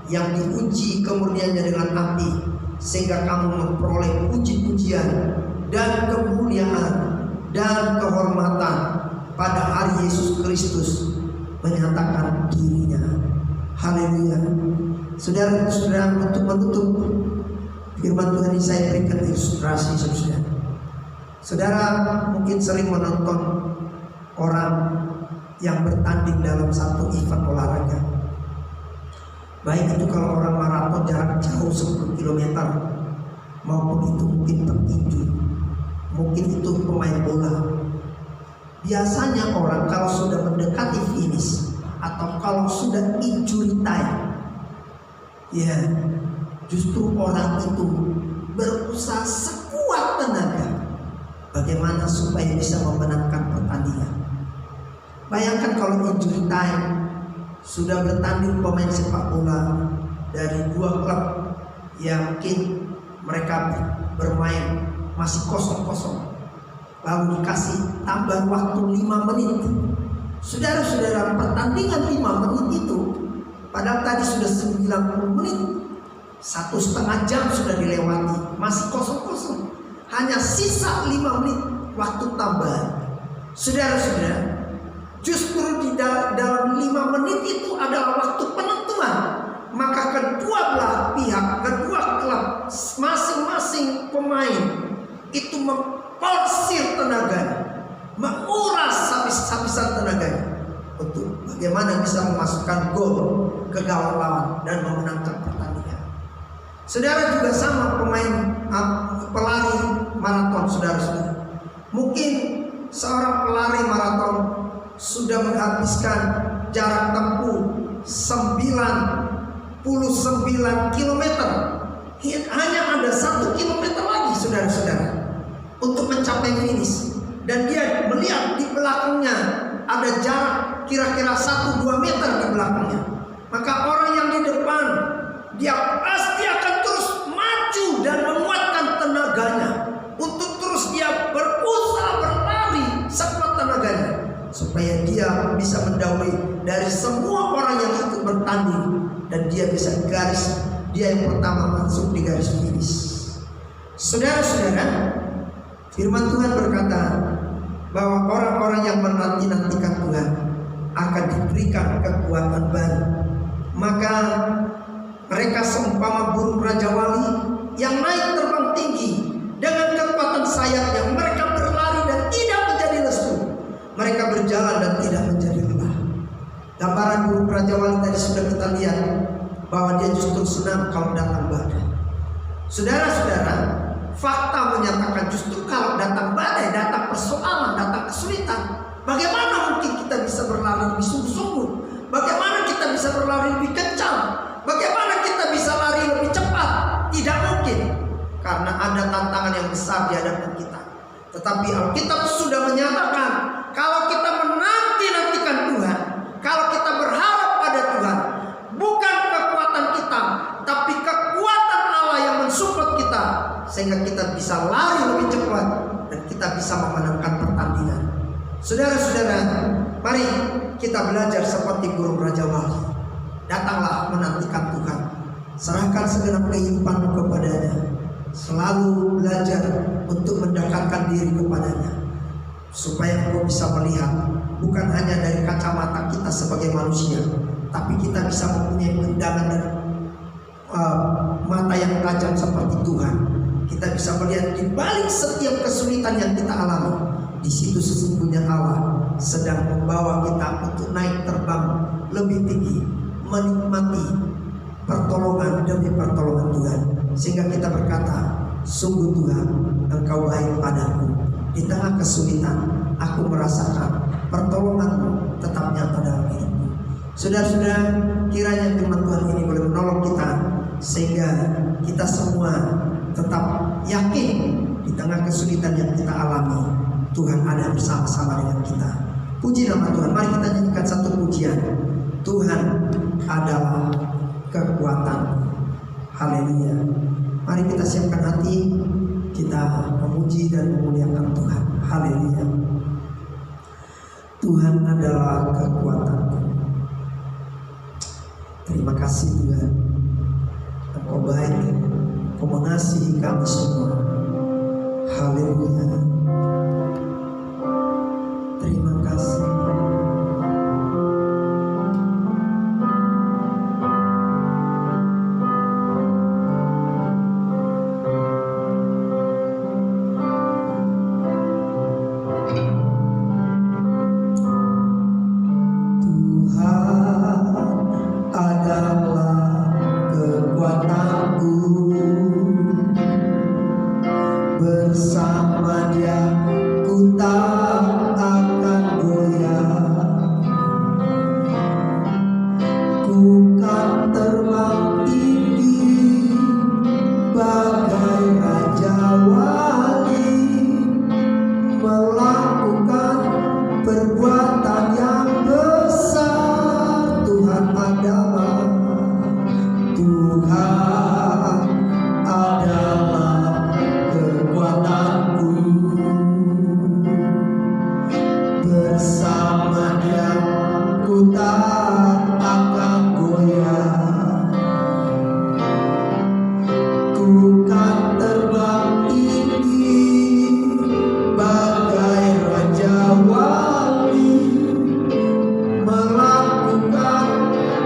yang diuji kemurniannya dengan api, sehingga kamu memperoleh puji-pujian dan kemuliaan dan kehormatan pada hari Yesus Kristus menyatakan dirinya. Haleluya. Saudara-saudara, untuk menutup firman Tuhan ini saya berikan ilustrasi. Saudara mungkin sering menonton orang yang bertanding dalam satu event olahraga. Baik itu kalau orang maraton jarak jauh 10 km, maupun itu mungkin petinju, mungkin itu pemain bola. Biasanya orang kalau sudah mendekati finish atau kalau sudah injury time, ya justru orang itu berusaha sekuat tenaga bagaimana supaya bisa memenangkan pertandingan. Bayangkan kalau injury time, sudah bertanding pemain sepak bola dari 2 klub yang mungkin mereka bermain masih kosong-kosong, lalu dikasih tambah waktu 5 menit. Saudara-saudara, pertandingan 5 menit itu padahal tadi sudah 90 menit, 1,5 jam sudah dilewati, masih kosong-kosong, hanya sisa 5 menit waktu tambahan. Saudara-saudara, justru di dalam 5 menit itu adalah waktu penentuan. Maka kedua belah pihak, kedua klub, masing-masing pemain itu memporsir tenaganya, menguras habis-habisan tenaganya untuk bagaimana bisa memasukkan gol ke gawang lawan dan memenangkan pertandingan. Saudara juga sama, pemain pelari maraton, saudara-saudara. Mungkin seorang pelari maraton sudah menghabiskan jarak tempuh 99 km. Hanya ada 1 kilometer lagi, saudara-saudara, untuk mencapai finish. Dan dia melihat di belakangnya ada jarak kira-kira 1-2 meter di belakangnya. Maka orang yang di depan, dia pasti akan terus maju dan menguatkan tenaganya untuk terus dia berusaha berlari sekuat tenaganya, supaya dia bisa mendahului dari semua orang yang ikut bertanding, dan dia bisa dia yang pertama masuk di garis finish. Saudara-saudara, firman Tuhan berkata bahwa orang-orang yang menanti-nantikan Tuhan akan diberikan kekuatan baru. Maka mereka seumpama burung raja wali yang naik terbang tinggi dengan kekuatan sayapnya. Mereka berlari dan tidak menjadi lesu, mereka berjalan dan tidak menjadi lelah. Gambaran burung raja wali tadi sudah kita lihat bahwa dia justru senang kalau datang badai. Saudara-saudara, fakta menyatakan justru kalau datang badai, datang persoalan, datang kesulitan, bagaimana mungkin kita bisa berlari lebih sungguh-sungguh? Bagaimana kita bisa berlari lebih kencang? Bagaimana kita bisa lari lebih cepat? Tidak mungkin, karena ada tantangan yang besar di hadapan kita. Tetapi Alkitab sudah menyatakan kalau kita menanti-nantikan Tuhan, kalau kita berharap pada Tuhan, bukan kekuatan kita, tapi kekuatan Allah yang mensupport kita, sehingga kita bisa lari lebih cepat dan kita bisa memenangkan pertandingan. Saudara-saudara, mari kita belajar seperti burung raja wali. Datanglah menantikan Tuhan, Serahkan segenap kehidupanmu kepadanya. Selalu belajar untuk mendekatkan diri kepadanya, supaya engkau bisa melihat bukan hanya dari kacamata kita sebagai manusia, tapi kita bisa mempunyai pandangan dan mata yang tajam seperti Tuhan. Kita bisa melihat di balik setiap kesulitan yang kita alami, di situ sesungguhnya Allah sedang membawa kita untuk naik terbang lebih tinggi, menikmati pertolongan demi pertolongan Tuhan. Sehingga kita berkata, sungguh Tuhan, Engkau baik padaku. Di tengah kesulitan, aku merasakan pertolongan-Mu tetap nyata dalam hidupku. Saudara-saudara, kiranya firman Tuhan ini boleh menolong kita, sehingga kita semua tetap yakin di tengah kesulitan yang kita alami, Tuhan ada bersama-sama dengan kita. Puji nama Tuhan. Mari kita nyanyikan satu pujian. Tuhan adalah kekuatan. Haleluya. Mari kita siapkan hati, kita memuji dan memuliakan Tuhan. Haleluya. Tuhan adalah kekuatanku. Terima kasih Tuhan, Engkau baik, Engkau mengasihi kami semua. Haleluya. Terima kasih. Bersama Dia ku tak akan goyah, ku kan terbang tinggi bagai raja wali, melakukan perbuatan yang besar. Tuhan adalah, Tuhan adalah kekuatanku. Bersama Dia ku tak akan goyah, ku kan terbang tinggi bagai raja wali, melakukan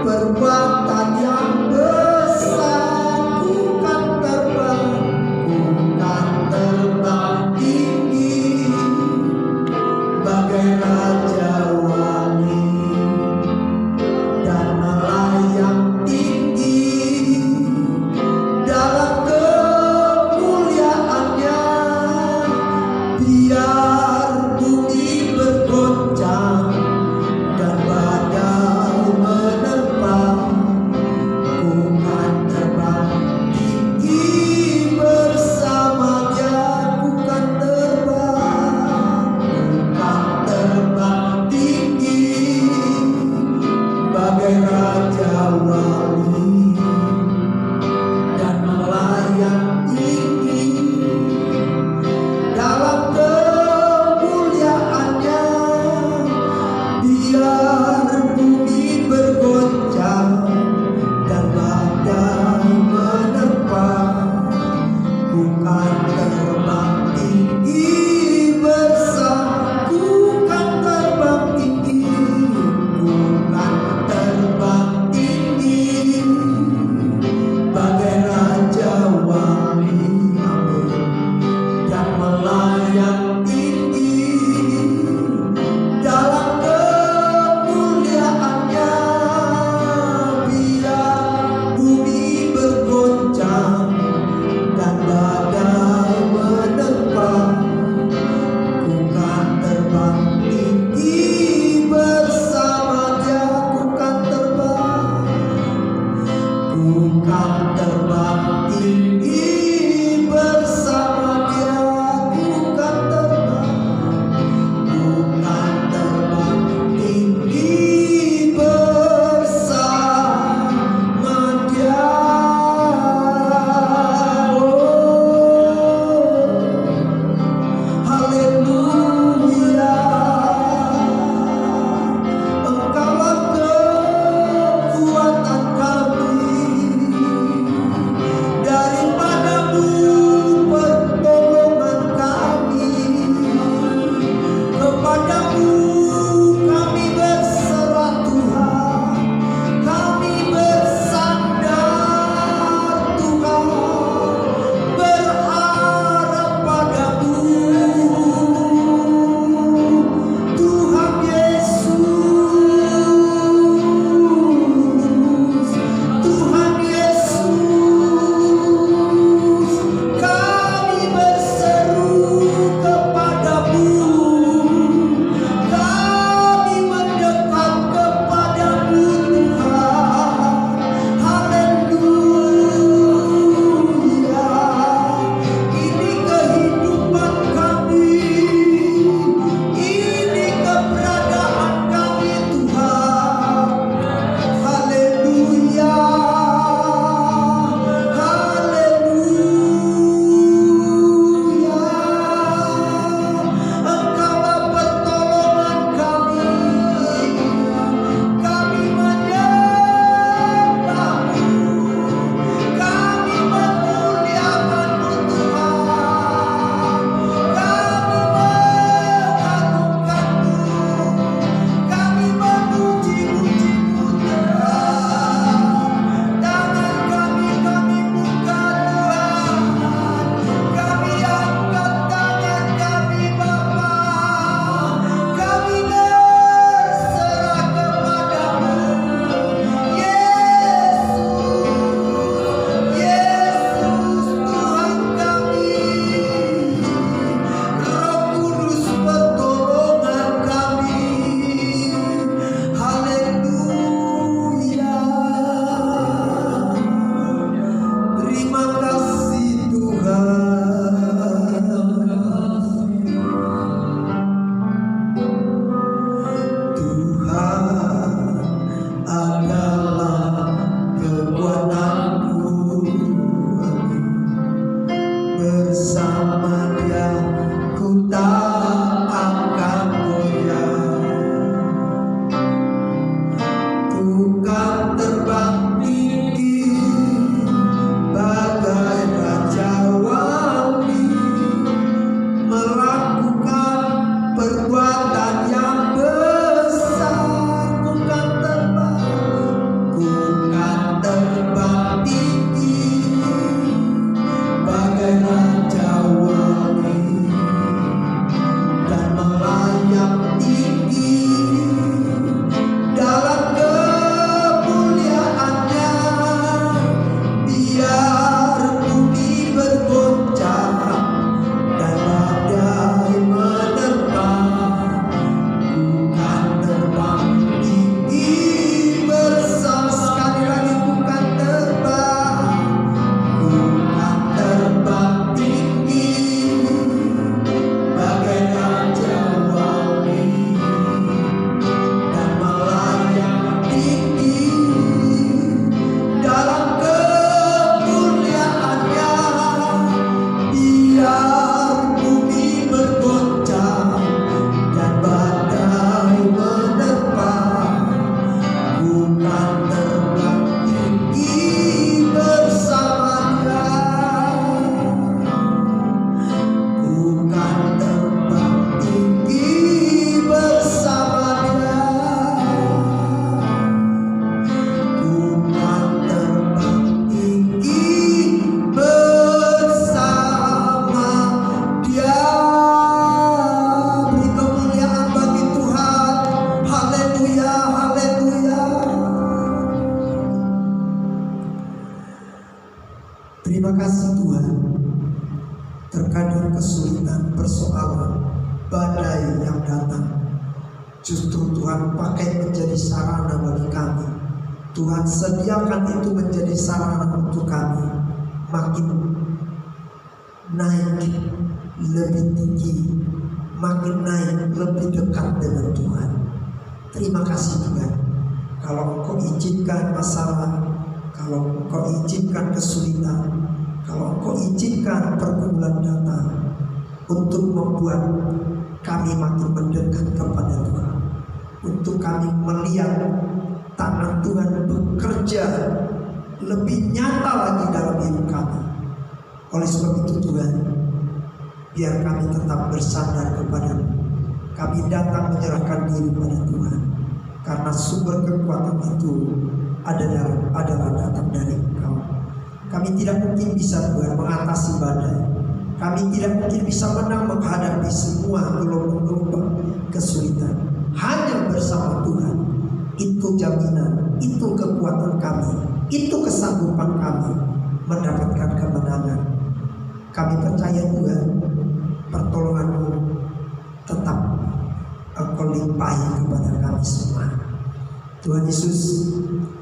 perbuatan yang besar. Ku kan terbang tinggi bagai raja wali, dan melayang tinggi dalam kemuliaannya. Biar bumi bergoncang dan badai menerpa, ku kan terbang tinggi bersama Dia. Ku kan terbang tinggi bagai raja wali, dan melayang tinggi dalam kemuliaannya. Biar bumi bergoncang dan badai menerpa, ku kan terbang tinggi bersama. Ku kan terbang tinggi, ku kan terbang tinggi bagai raja wali, dan melayang tinggi dalam kemuliaannya. Biar bumi bergoncang dan badai menerpa, ku kan terbang tinggi bersama Dia. Ku kan terbang tinggi bersama Dia. Ku kan terbang tinggi bersama Dia. Oh, haleluya. kesulitan, persoalan, badai yang datang, justru Tuhan pakai menjadi sarana bagi kami. Tuhan sediakan itu menjadi sarana untuk kami makin naik lebih tinggi, makin naik lebih dekat dengan Tuhan. Terima kasih Tuhan. Kalau Engkau izinkan masalah, kalau Engkau izinkan kesulitan, kalau Engkau izinkan pergumulan datang untuk membuat kami makin mendekat kepada Tuhan, untuk kami melihat tangan Tuhan bekerja lebih nyata lagi dalam hidup kami. Oleh sebab itu Tuhan, biar kami tetap bersandar kepada-Mu. Kami datang menyerahkan diri pada Tuhan, karena sumber kekuatan itu adalah datang dari Engkau. Kami tidak mungkin bisa Tuhan mengatasi badai. Kami tidak mungkin bisa menang menghadapi semua gelombang-gelombang kesulitan. Hanya bersama Tuhan, itu jaminan, itu kekuatan kami, itu kesanggupan kami mendapatkan kemenangan. Kami percaya Tuhan, pertolongan-Mu tetap Engkau limpahi kepada kami semua. Tuhan Yesus,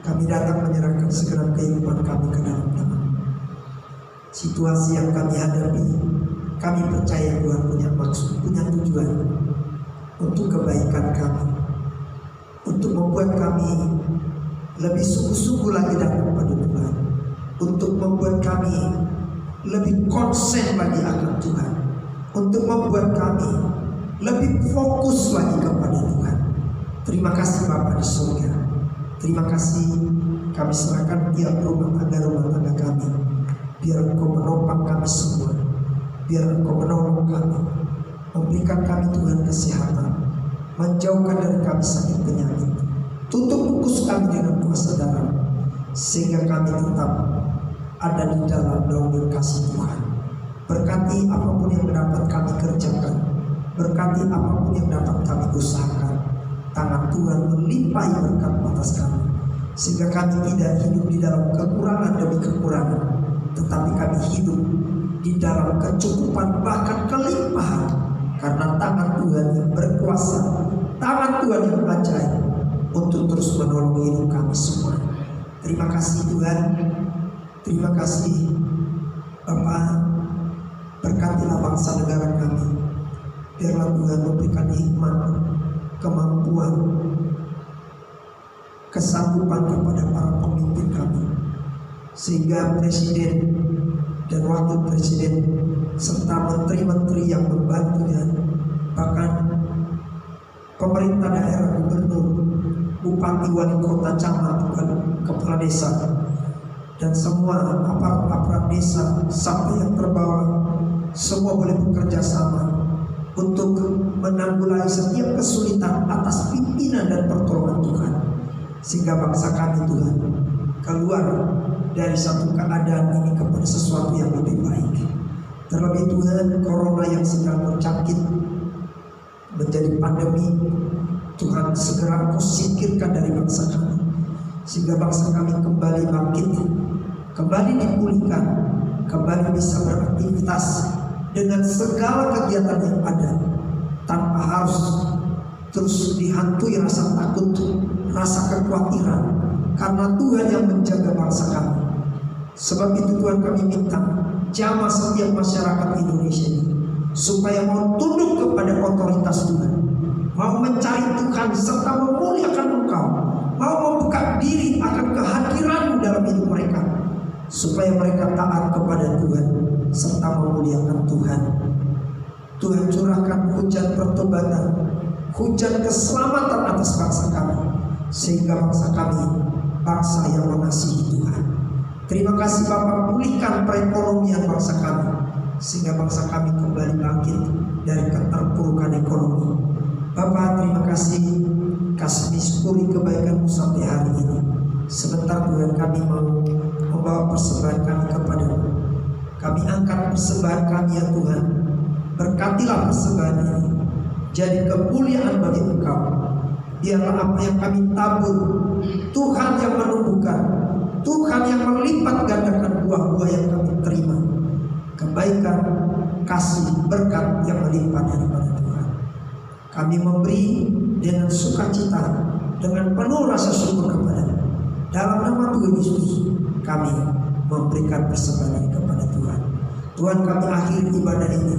kami datang menyerahkan segenap kehidupan kami ke dalam tangan. Situasi yang kami hadapi, kami percaya Tuhan punya maksud, punya tujuan untuk kebaikan kami, untuk membuat kami lebih sungguh-sungguh lagi datang kepada Tuhan, untuk membuat kami lebih konsen lagi akan Tuhan, untuk membuat kami lebih fokus lagi kepada Tuhan. Terima kasih Bapa di surga. Terima kasih, kami serahkan tiap rumah tangga kami. Biar Engkau menopang kami semua, biar Engkau menolong kami, memberikan kami Tuhan kesehatan, menjauhkan dari kami sakit penyakit. Tutup bungkus kami dengan kuasa darah, sehingga kami tetap ada di dalam naungan kasih Tuhan. Berkati apapun yang dapat kami kerjakan, berkati apapun yang dapat kami usahakan. Tangan Tuhan melimpahi berkat atas kami, sehingga kami tidak hidup di dalam kekurangan demi kekurangan, tetapi kami hidup di dalam kecukupan bahkan kelimpahan, karena tangan Tuhan yang berkuasa, tangan Tuhan yang ajaib untuk terus menolong hidup kami semua. Terima kasih Tuhan, terima kasih Bapa. Berkatilah bangsa negara kami, biarlah Tuhan memberikan hikmat, kemampuan, kesanggupan kepada para pemimpin kami, sehingga presiden dan wakil presiden serta menteri-menteri yang membantunya, bahkan pemerintah daerah, gubernur, bupati, wali kota, camat, kepala desa, dan semua aparat desa sampai yang terbawah, semua boleh bekerja sama untuk menanggulangi setiap kesulitan atas pimpinan dan pertolongan Tuhan, sehingga bangsa kami Tuhan keluar dari satu keadaan ini kepada sesuatu yang lebih baik. Terlebih Tuhan, corona yang sedang berjangkit menjadi pandemi, Tuhan segera Engkau singkirkan dari bangsa kami, sehingga bangsa kami kembali bangkit, kembali dipulihkan, kembali bisa beraktivitas dengan segala kegiatan yang ada, tanpa harus terus dihantui rasa takut, rasa kekhawatiran, karena Tuhan yang menjaga bangsa kami. Sebab itu Tuhan, kami minta jamah setiap masyarakat Indonesia ini, supaya mau tunduk kepada otoritas Tuhan, mau mencari Tuhan serta memuliakan Engkau, mau membuka diri akan kehadiran-Mu dalam hidup mereka, supaya mereka taat kepada Tuhan serta memuliakan Tuhan. Tuhan, curahkan hujan pertobatan, hujan keselamatan atas bangsa kami, sehingga bangsa kami bangsa yang mengasihi Tuhan. Terima kasih Bapa, pulihkan perekonomian bangsa kami, sehingga bangsa kami kembali bangkit dari keterpurukan ekonomi. Bapa, terima kasih, kasih syukuri kebaikan-Mu sampai hari ini. Sebentar Tuhan, kami mau membawa persembahan kami kepada-Mu. Kami angkat persembahan kami ya Tuhan. Berkatilah persembahan ini jadi kemuliaan bagi Engkau. Biarlah apa yang kami tabur, Tuhan yang menumbuhkan, Tuhan yang melipat gandakan buah-buah yang kami terima. Kebaikan, kasih berkat yang melimpah daripada Tuhan. Kami memberi dengan sukacita, dengan penuh rasa syukur kepada-Mu. Dalam nama Tuhan Yesus kami memberikan persembahan kepada Tuhan. Tuhan, kami akhir ibadah ini.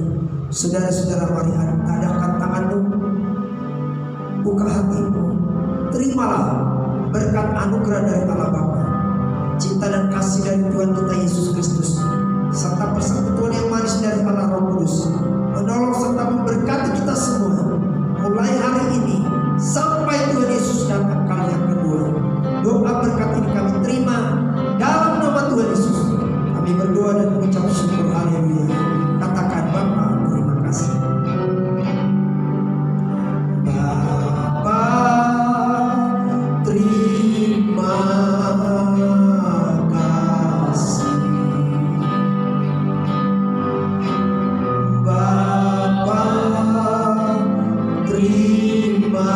Saudara-saudara, mari adakan tangan-Mu, buka hati-Mu, terimalah berkat anugerah dari Allah Bapa, cinta dan kasih dari Tuhan kita Yesus Kristus, serta persekutuan yang manis dari Allah Roh Kudus, menolong serta memberkati kita semua mulai hari ini sampai Tuhan Yesus datang kali yang kedua. Doa berkat ini kami terima dalam nama Tuhan Yesus. Kami berdoa dan mengucap syukur. Haleluya. Katakan, Bapa, terima kasih. Bapa, terima kasih. Bapa, terima